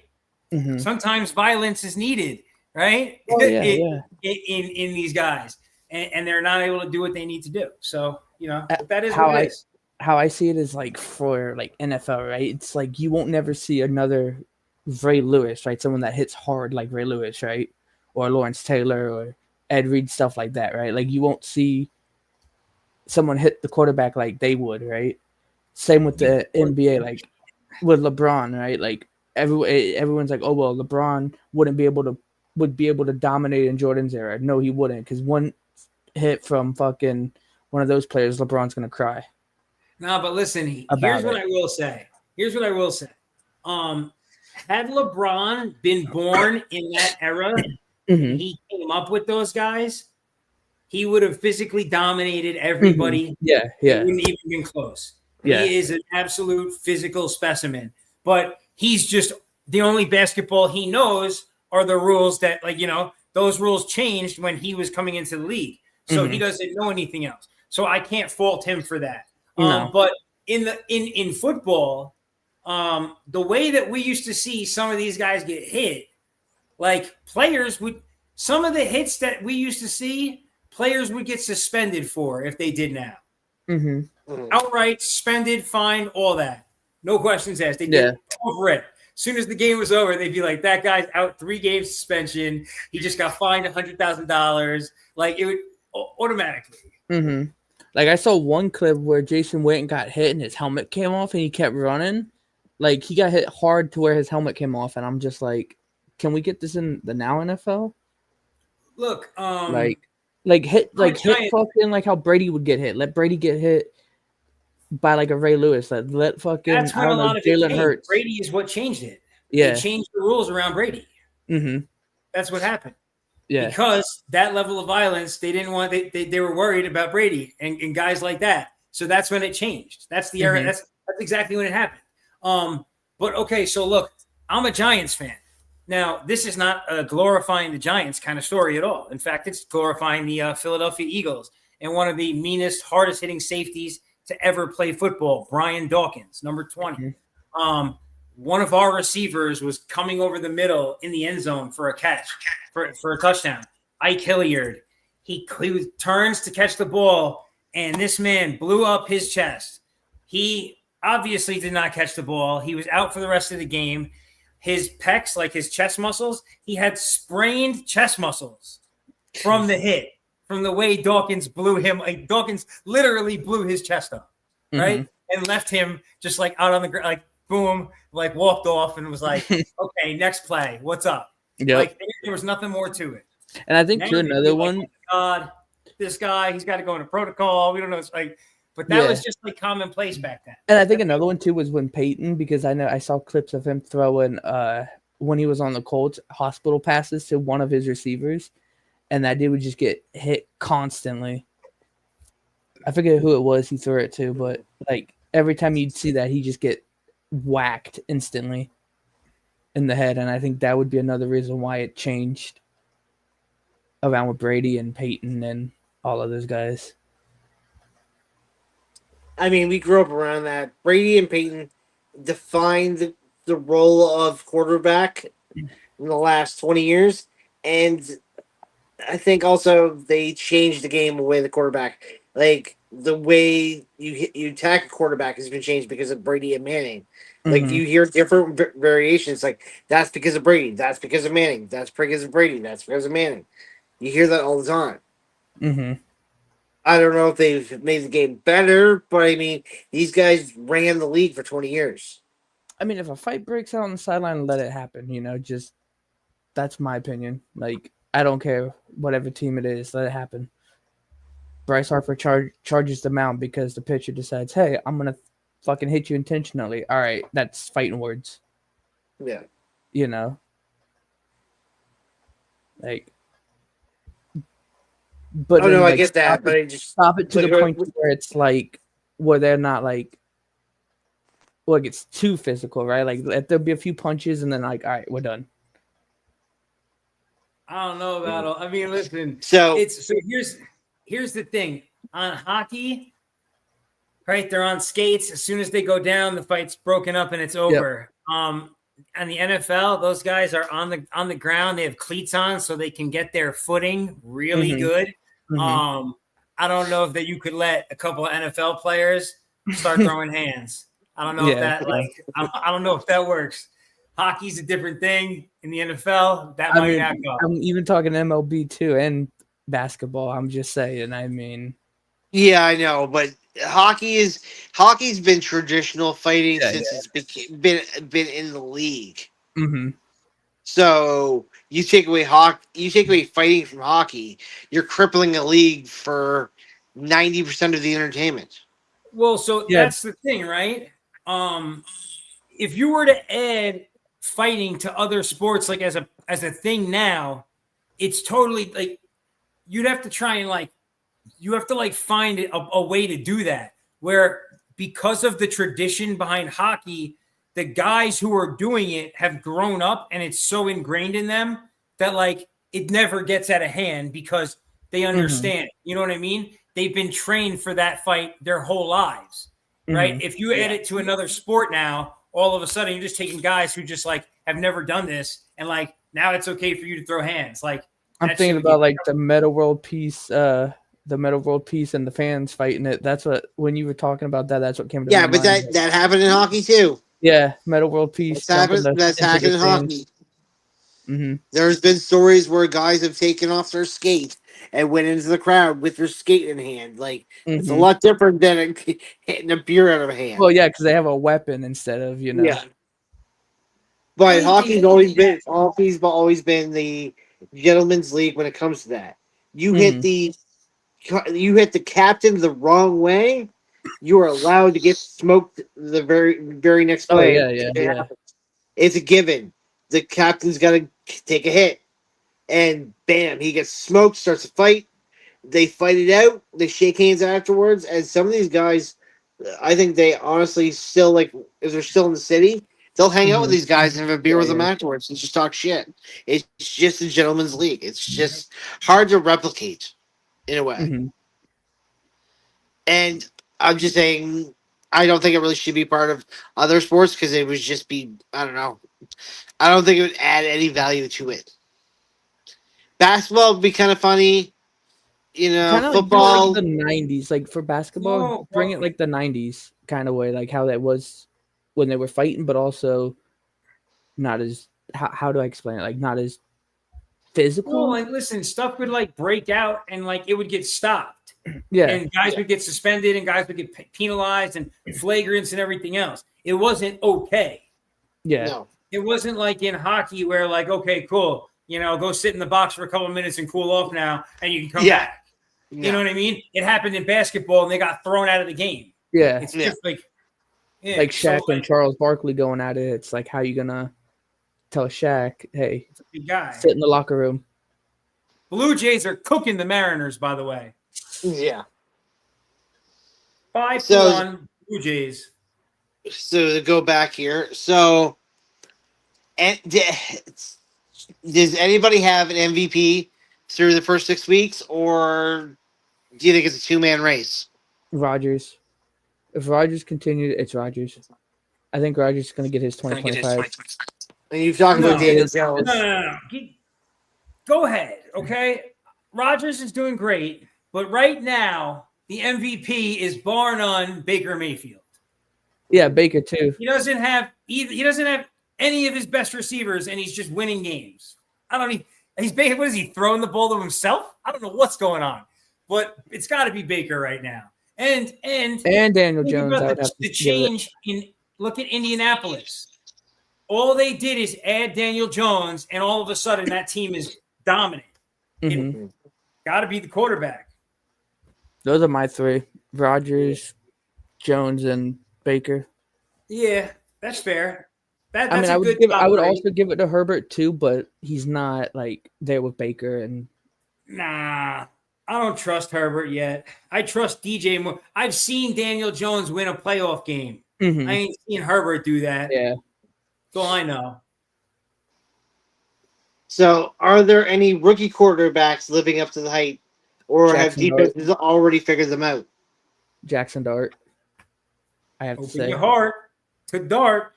mhm. Sometimes violence is needed, right? Oh yeah, yeah. in these guys, and they're not able to do what they need to do. So that is How what it I is. how I see it is like for like NFL, right? It's like you won't never see another Ray Lewis, right? Someone that hits hard like Ray Lewis, right? Or Lawrence Taylor or Ed Reed, stuff like that, right? Like you won't see someone hit the quarterback like they would, right? Same with the NBA, like with LeBron, right? Like everyone's like, oh well, LeBron would be able to dominate in Jordan's era. No, he wouldn't, because one hit from fucking one of those players, LeBron's gonna cry No, but listen, here's about what it. I will say. Had LeBron been born in that era and Hmm. he came up with those guys, he would have physically dominated Hmm. everybody. Yeah, It yeah, wouldn't even been close. yeah. He is an absolute physical specimen. But he's just the only basketball he knows are the rules that, those rules changed when he was coming into the league. So he Hmm. doesn't know anything else. So I can't fault him for that. No. But in football, the way that we used to see some of these guys get hit, like players would some of the hits that we used to see, players would get suspended for if they did now. Outright suspended, fine, all that. No questions asked. They did over it. As soon as the game was over, they'd be like, that guy's out 3 games suspension. He just got fined $100,000. Like, it would automatically. Like, I saw one clip where Jason Witten got hit and his helmet came off and he kept running. Like, he got hit hard to where his helmet came off, and I'm just like, can we get this in the now NFL? Look, hit fucking like how Brady would get hit. Let Brady get hit by like a Ray Lewis. Let fucking that's when a lot of Jalen Hurts. Brady is what changed it. Yeah, they changed the rules around Brady. That's what happened. Yeah, because that level of violence, they didn't want. They were worried about Brady and guys like that. So that's when it changed. That's the era. That's exactly when it happened. But okay, so look, I'm a Giants fan. Now, this is not a glorifying the Giants kind of story at all. In fact, it's glorifying the Philadelphia Eagles and one of the meanest, hardest hitting safeties to ever play football, Brian Dawkins, number 20. One of our receivers was coming over the middle in the end zone for a catch, for a touchdown. Ike Hilliard. He turns to catch the ball, and this man blew up his chest. He obviously did not catch the ball. He was out for the rest of the game. His pecs, like his chest muscles, he had sprained chest muscles from the hit, from the way Dawkins blew him. Like Dawkins literally blew his chest up, right? And left him just like out on the ground, like boom, like walked off and was like, okay, next play. What's up? Like there was nothing more to it. And I think another one. God, this guy, he's got to go into protocol. We don't know. It's like, but that was just like commonplace back then. And I think another one too was when Peyton, because I know I saw clips of him throwing when he was on the Colts, hospital passes to one of his receivers, and that dude would just get hit constantly. I forget who it was he threw it to, but like every time you'd see that, he'd just get whacked instantly in the head. And I think that would be another reason why it changed around with Brady and Peyton and all of those guys. I mean, we grew up around that. Brady and Peyton defined the role of quarterback in the last 20 years. And I think also they changed the game away the quarterback. Like, the way you attack a quarterback has been changed because of Brady and Manning. Like, you hear different variations. Like, that's because of Brady. That's because of Manning. That's because of Brady. That's because of Manning. You hear that all the time. I don't know if they've made the game better, but I mean, these guys ran the league for 20 years. I mean, if a fight breaks out on the sideline, let it happen. You know, just that's my opinion. Like, I don't care whatever team it is, let it happen. Bryce Harper charges the mound because the pitcher decides, hey, I'm going to fucking hit you intentionally. All right, that's fighting words. Yeah. You know? Like, but no, like, I get that, but I just stop it to the point where it's like, where they're not like it's too physical, right? Like, let there be a few punches and then like, all right, we're done. I don't know about all. I mean, listen. So here's the thing on hockey, right? They're on skates. As soon as they go down, the fight's broken up and it's over. And the NFL, those guys are on the ground. They have cleats on so they can get their footing really good. I don't know if that you could let a couple of NFL players start throwing hands. I don't know if that I don't know if that works. Hockey's a different thing in the NFL. That might not go. I'm even talking MLB too and basketball. I'm just saying. I mean, yeah, I know, but hockey's been traditional fighting since it's been in the league. So you take away fighting from hockey, you're crippling a league for 90% of the entertainment. Well, so that's the thing, right? If you were to add fighting to other sports, like as a thing now, it's totally like you'd have to try and like you have to like find a way to do that where because of the tradition behind hockey, the guys who are doing it have grown up and it's so ingrained in them that like it never gets out of hand because they understand. You know what I mean? They've been trained for that fight their whole lives, right? If you add it to another sport now, all of a sudden you're just taking guys who just like have never done this and like now it's okay for you to throw hands. Like I'm That thinking shit would about get- like the Meta World Peace, the Meta World Peace and the fans fighting it. That's what when you were talking about that. That's what came to Yeah, my but mind. that happened in hockey too. Yeah, Meta World Peace jumping That's into happened the in stands. hockey. Mm-hmm. There's been stories where guys have taken off their skate and went into the crowd with their skate in hand. Like it's a Mm-hmm. lot different than hitting a beer out of a hand. Well, yeah, because they have a weapon instead of Yeah. I But think they- hockey's always been the gentleman's league when it comes to that. You hit you hit the captain the wrong way, you are allowed to get smoked the very next Oh play. yeah. It's a given. The captain's got to take a hit, and bam, he gets smoked. Starts a fight. They fight it out. They shake hands afterwards. And some of these guys, I think they honestly still like if they're still in the city, they'll hang out with Mhm. these guys and have a beer with them Yeah. afterwards and just talk shit. It's just a gentleman's league. It's just hard to replicate in a way. Mm-hmm. And I'm just saying, I don't think it really should be part of other sports because it would just be, I don't know. I don't think it would add any value to it. Basketball would be kind of funny. Kind of like Football. the '90s, like for basketball, No, bring it like the '90s kind of way, like how that was when they were fighting, but also not as how do I explain it? Like not as physical. Well, like listen, stuff would like break out and like it would get stopped. Yeah, And guys would get suspended and guys would get penalized and flagrants and everything else. It wasn't okay. yeah, No. It wasn't like in hockey where like, okay, cool, go sit in the box for a couple of minutes and cool off now and you can come back. You know what I mean? It happened in basketball and they got thrown out of the game. yeah. It's just like Like Shaq and Charles Barkley going at it. It's like, how you gonna tell Shaq, hey, it's a big guy. sit in the locker room? Blue Jays are cooking the Mariners, by the way. Yeah. 5-1 Blue Jays. So to go back here, and does anybody have an MVP through the first 6 weeks, or do you think it's a 2-man race? Rogers. If Rogers continued, it's Rogers. I think Rogers is going to get his 2025. And you've talked about No. Daniel No, Jones. no. Go ahead, okay? Rogers is doing great, but right now the MVP is bar none Baker Mayfield. Yeah, Baker too. He doesn't have any of his best receivers, and he's just winning games. He's Baker. What is he throwing the ball to himself? I don't know what's going on, but it's got to be Baker right now. And Daniel Jones. I would have the to change in look at Indianapolis. All they did is add Daniel Jones, and all of a sudden that team is dominant. Mm-hmm. Got to be the quarterback. Those are my three: Rogers, Jones, and Baker. Yeah, that's fair. That's I mean, a good I would top three. also give it to Herbert too, but he's not like there with Baker and. Nah, I don't trust Herbert yet. I trust DJ more. I've seen Daniel Jones win a playoff game. Mhm. I ain't seen Herbert do that. Yeah. So I know. So, are there any rookie quarterbacks living up to the hype, or Jackson have defenses already figured them out? Jackson Dart. I have to Open say, your heart to Dart.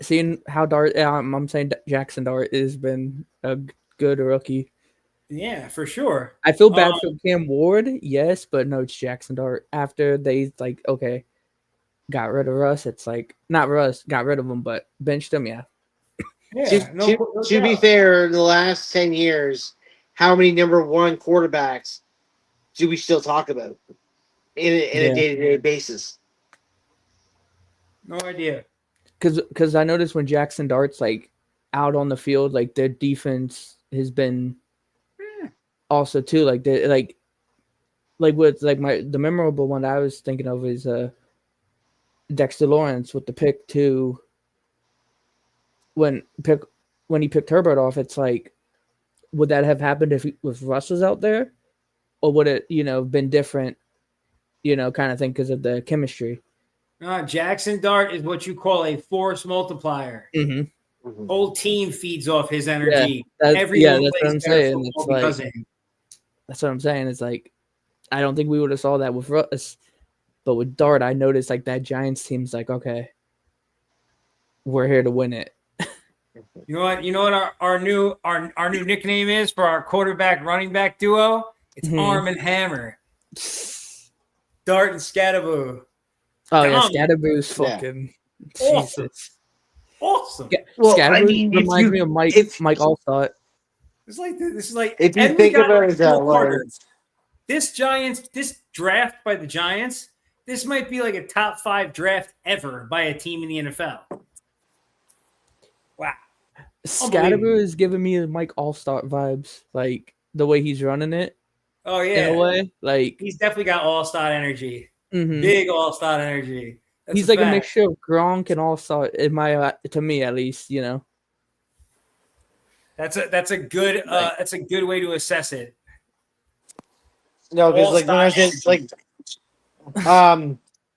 seeing how Dart, I'm saying Jackson Dart has been a good rookie. Yeah, for sure. I feel bad for Cam Ward, yes, but no, it's Jackson Dart. After they got rid of Russ, it's like not Russ, got rid of him, but benched him, yeah. Yeah, To be fair, in the last 10 years, how many number one quarterbacks do we still talk about in a day-to-day basis? No idea. Because I noticed when Jackson Dart's like out on the field, like their defense has been also too like they like with like the memorable one I was thinking of is Dexter Lawrence with the pick too. When he picked Herbert off, it's like, would that have happened if Russ was out there, or would it been different, kind of thing because of the chemistry? Jackson Dart is what you call a force multiplier. Mm-hmm. Whole team feeds off his energy. Yeah, Everyone that's what I'm saying. It's because like, of him. that's what I'm saying. It's like, I don't think we would have saw that with Russ, but with Dart, I noticed like that Giants team's like, okay, we're here to win it. You know what? You know what our new nickname is for our quarterback running back duo? It's Arm and Hammer. Dart and Scatterboo. Oh yeah, Dominant. Scatterboo's fucking Awesome. Jesus. Awesome. Well, I Scatterboo mean, reminds me of Mike Allstott. It's like this is like, if you and we think got about it that Carter. way, This draft by the Giants, this might be like a top 5 draft ever by a team in the NFL. Wow. Scatterboo is giving me Mike Allstott vibes, like the way he's running it. Oh yeah. In a way, like He's definitely got all-star energy. mhm. Big all-star energy. That's He's like fact. a mixture of Gronk and Allstott, in my to me at least, you know. That's a good way to assess it. no, because like when I was in, like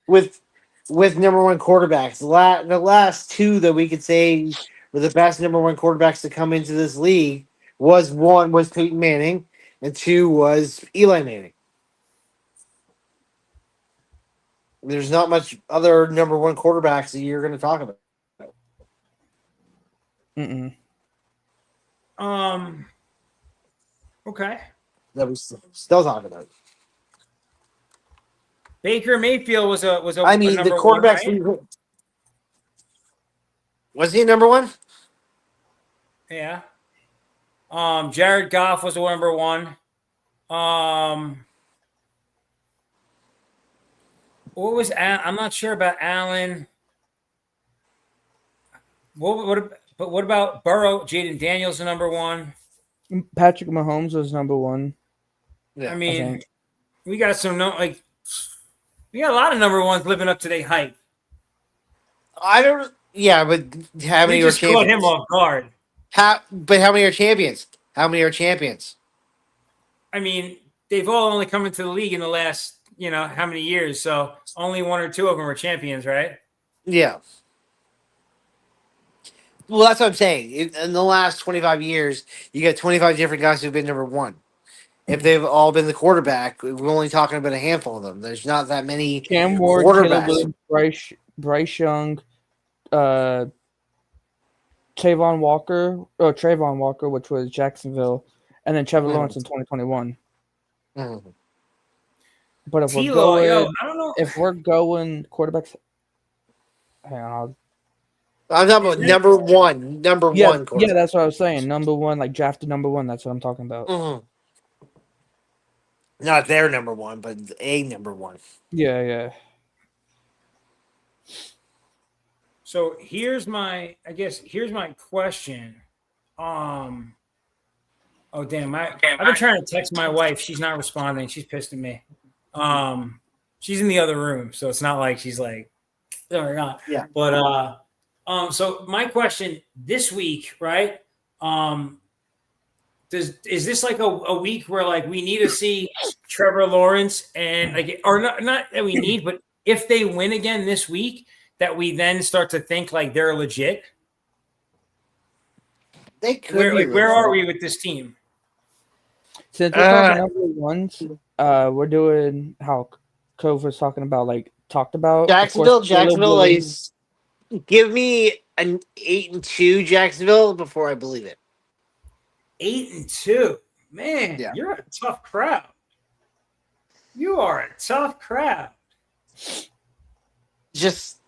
with number one quarterbacks, the last two that we could say were the best number one quarterbacks to come into this league was one was Peyton Manning and two was Eli Manning. There's not much other number one quarterbacks that you're going to talk about. Mm-mm. Okay. That we still talking about. Baker Mayfield was a I mean, a the number quarterbacks. one, right? Was he number one? Yeah. Jared Goff was a number one. What was I'm not sure about Allen. What about Burrow? Jaden Daniels the number one. Patrick Mahomes was number one. Yeah, I mean, we got we got a lot of number ones living up to their hype. I don't. Yeah, but how many We are just caught him champions? off guard. But how many are champions? How many are champions? I mean, they've all only come into the league in the last, how many years? So only one or two of them are champions, right? Yeah. Well, that's what I'm saying. In the last 25 years, you got 25 different guys who've been number one. If they've all been the quarterback, we're only talking about a handful of them. There's not that many Cam Ward, Caleb quarterbacks. Williams, Bryce Young, Trayvon Walker, which was Jacksonville, and then Trevor Lawrence in 2021. Mm-hmm. But if we're going, I don't know. If we're going quarterbacks, hang on. I'm talking about number one. Yeah, that's what I was saying. Number one, like drafted number one. That's what I'm talking about. Mm-hmm. Not their number one, but a number one. Yeah. So here's my question. Oh damn! I've been trying to text my wife. She's not responding. She's pissed at me. She's in the other room, so it's not like she's like, oh my God. Yeah. But so my question this week, right? Is this like a week where like we need to see Trevor Lawrence and like, or not that we need, but if they win again this week, that we then start to think like they're legit? They could. Where are we with this team? Since we're talking number ones, we're doing how Cove was talking about, like talked about Jacksonville. Like, give me an 8-2 Jacksonville before I believe it. 8-2, man. Yeah. You're a tough crowd. You are a tough crowd.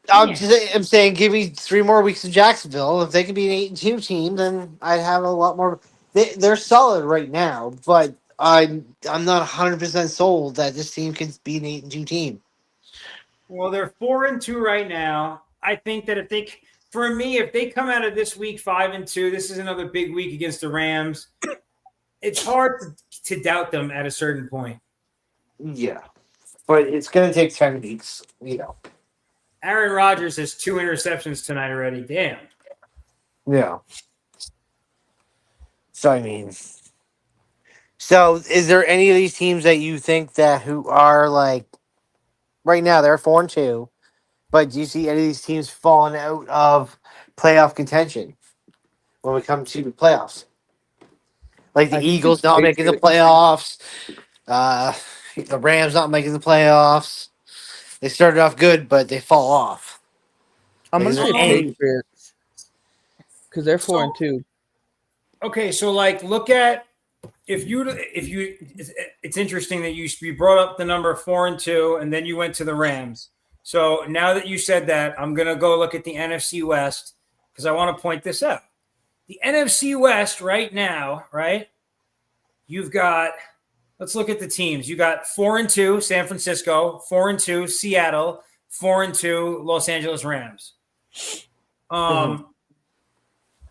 I'm saying, give me 3 more weeks of Jacksonville. If they can be an 8-2 team, then I'd have a lot more. They're solid right now, but I'm not 100% sold that this team can be an 8-2 team. Well, they're 4-2 right now. I think that if they come out of this week 5-2, this is another big week against the Rams. It's hard to doubt them at a certain point. Yeah, but it's going to take 10 weeks, Aaron Rodgers has 2 interceptions tonight already. Damn. Yeah. So, I mean, is there any of these teams that you think that who are like right now they're 4-2, but do you see any of these teams falling out of playoff contention when we come to the playoffs? Like the Eagles not making the playoffs, the Rams not making the playoffs. They started off good, but they fall off. I'm going to say Patriots. because they're 4-2. Okay, so like look at if you it's interesting that you brought up the number 4-2 and then you went to the Rams. So now that you said that, I'm gonna go look at the NFC West because I want to point this out. The NFC West right now, right? You've got let's look at the teams. You got 4-2 San Francisco, 4-2 Seattle, 4-2 Los Angeles Rams.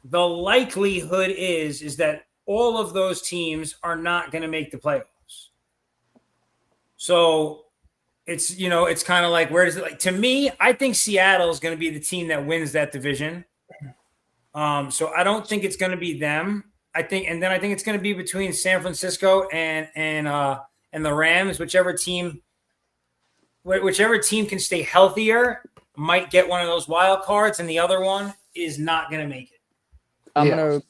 The likelihood is that all of those teams are not going to make the playoffs. So it's it's kind of like where does it like to me? I think Seattle is going to be the team that wins that division. So I don't think it's going to be them. I think it's going to be between San Francisco and the Rams. Whichever team can stay healthier might get one of those wild cards, and the other one is not going to make it. I'm gonna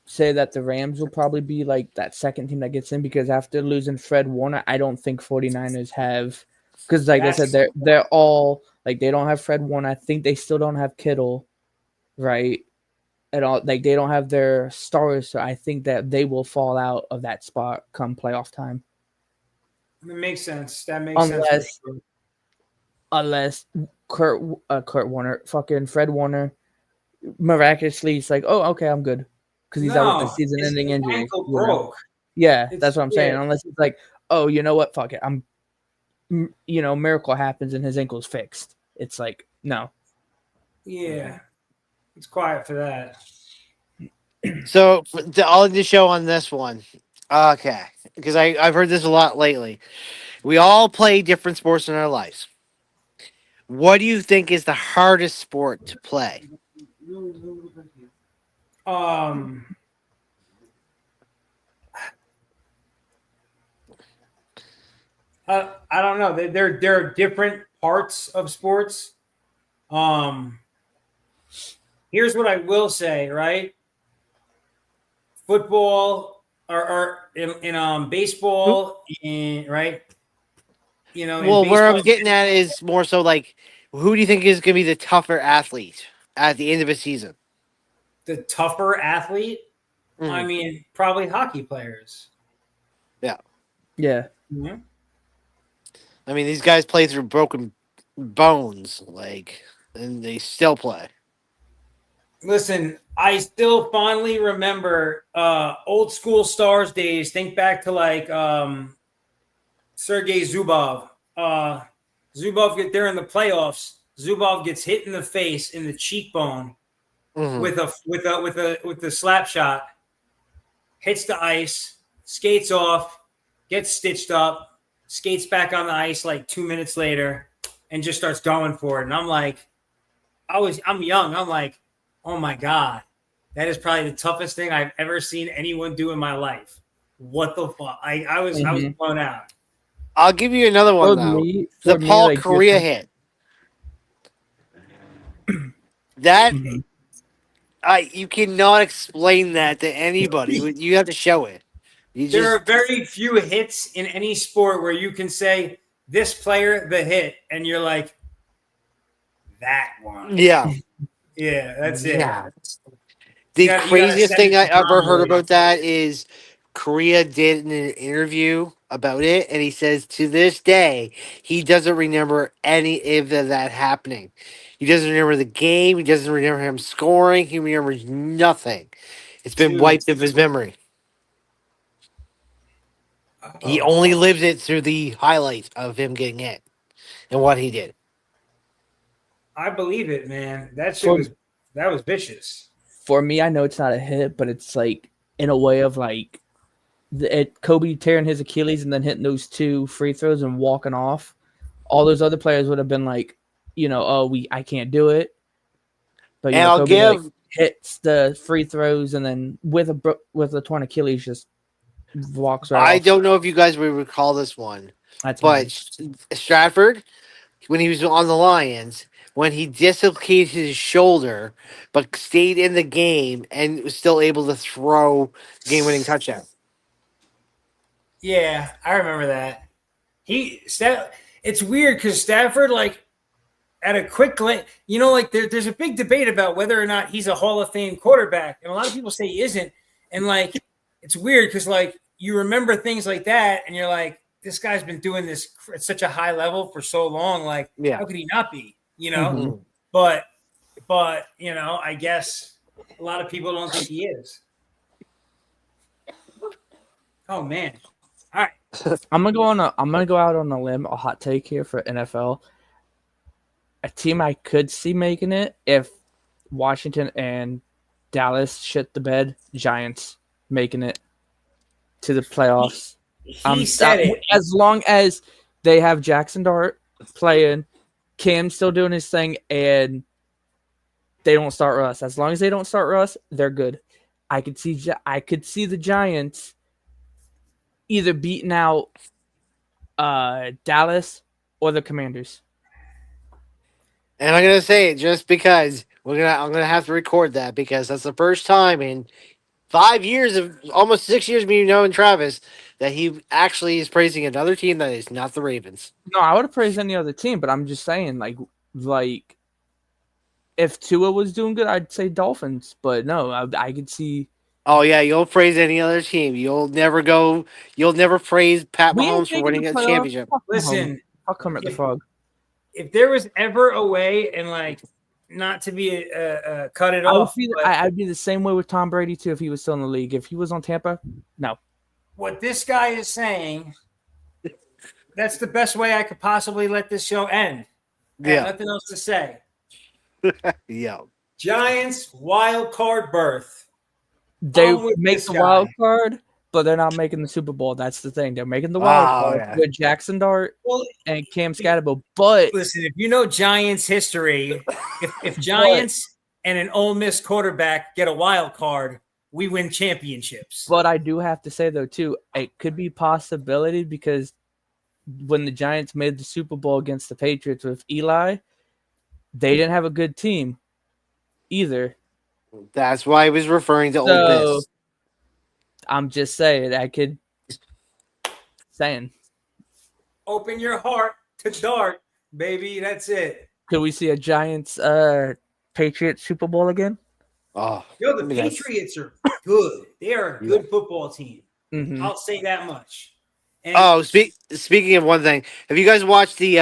say that the Rams will probably be like that second team that gets in because after losing Fred Warner, I don't think 49ers have because like I said, they're all like they don't have Fred Warner. I think they still don't have Kittle, right? At all, like they don't have their stars, so I think that they will fall out of that spot come playoff time. It makes sense. That makes sense. Unless Kurt Warner, fucking Fred Warner, miraculously, it's like, oh, okay, I'm good because he's out with the season-ending injury. Ankle broke. Yeah, that's what I'm saying. Unless it's like, oh, you know what? Fuck it. Miracle happens and his ankle's fixed. It's like, no. Yeah. It's quiet for that. So I'll end the show on this one. Okay. Because I've heard this a lot lately. We all play different sports in our lives. What do you think is the hardest sport to play? I don't know. There are different parts of sports. Here's what I will say, right? Football or in baseball, right? Well, where I'm getting at is more so like, who do you think is going to be the tougher athlete at the end of a season? The tougher athlete? Mm-hmm. I mean, probably hockey players. Yeah. Mm-hmm. I mean, these guys play through broken bones, and they still play. Listen, I still fondly remember old school Stars days. Think back to Sergei Zubov. Zubov they're in the playoffs. Zubov gets hit in the face in the cheekbone with a slap shot. Hits the ice, skates off, gets stitched up, skates back on the ice like 2 minutes later, and just starts going for it. And I'm like, I'm young. I'm like, oh my God, that is probably the toughest thing I've ever seen anyone do in my life. What the fuck? I was blown out. I'll give you another one though. The Paul Correa hit. That you cannot explain that to anybody. You have to show it. There are very few hits in any sport where you can say this player the hit, and you're like, that one. Yeah. Yeah, that's it. Yeah. The craziest thing I ever heard about that is Korea did an interview about it, and he says to this day he doesn't remember any of that happening. He doesn't remember the game. He doesn't remember him scoring. He remembers nothing. It's been wiped of his memory. He only lives it through the highlights of him getting hit and what he did. I believe it, man. That was vicious. For me, I know it's not a hit, but it's like in a way of like Kobe tearing his Achilles and then hitting those 2 free throws and walking off. All those other players would have been like, I can't do it. But Kobe hits the free throws and then with a torn Achilles just walks right off. I don't know if you guys will recall this one, but Stratford, when he was on the Lions, when he dislocated his shoulder, but stayed in the game and was still able to throw game-winning touchdown. Yeah, I remember that. It's weird because Stafford, at a quick glance, you know, like there's a big debate about whether or not he's a Hall of Fame quarterback, and a lot of people say he isn't. And like, it's weird because like you remember things like that, and you're like, this guy's been doing this at such a high level for so long. Like, how could he not be? You know, Mhm. but you know, I guess a lot of people don't think he is. Oh man! All right, I'm gonna go out on a limb, a hot take here for NFL. A team I could see making it if Washington and Dallas shit the bed. Giants making it to the playoffs. he said it. As long as they have Jackson Dart playing, Cam still doing his thing, and they don't start Russ. As long as they don't start Russ, they're good. I could see the Giants either beating out Dallas or the Commanders. And I'm gonna say it just because I'm gonna have to record that because that's the first time in 5 years of almost 6 years me knowing Travis that he actually is praising another team that is not the Ravens. No, I would have praised any other team, but I'm just saying, like if Tua was doing good, I'd say Dolphins. But no, I could see. Oh yeah, you'll praise any other team. You'll never praise Pat We ain't Mahomes for making winning the a playoffs. championship. Fuck Listen, Mahomes. I'll come at the Frog. if there was ever a way, and like not to be cut it off, I'd be the same way with Tom Brady too if he was still in the league. If he was on Tampa, no. what this guy is saying, that's the best way I could possibly let this show end. I have nothing else to say. Yeah. Giants wild card berth. They I'm with make this the guy. wild card, but they're not making the Super Bowl. That's the thing. They're making the wild card with Jackson Dart Well, and Cam Scatterbo. But listen, if you know Giants history, if Giants and an Ole Miss quarterback get a wild card, we win championships. But I do have to say though too, it could be possibility because when the Giants made the Super Bowl against the Patriots with Eli, they didn't have a good team either. That's why I was referring to Ole Miss. I'm just saying, saying. Open your heart to Dart, baby. That's it. Could we see a Giants Patriots Super Bowl again? Oh, Yo, the Patriots are good. They are a good football team. Mm-hmm. I'll say that much. And speaking of one thing, have you guys watched the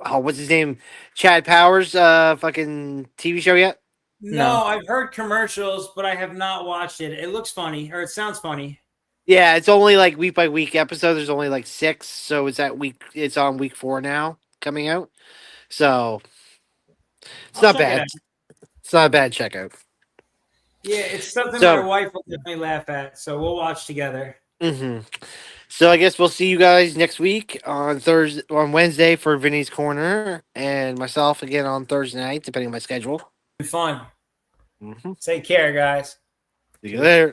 what's his name, Chad Powers fucking TV show yet? No, I've heard commercials, but I have not watched it. It looks funny, or it sounds funny. Yeah, it's only like week by week episodes. There's only like 6, so it's on week 4 now coming out. So it's not bad. It's not a bad checkout. Yeah, it's something my wife will definitely laugh at. So we'll watch together. Mm-hmm. So I guess we'll see you guys next week on Wednesday for Vinny's Corner, and myself again on Thursday night, depending on my schedule. Be fun. Mm-hmm. Take care, guys. See you later.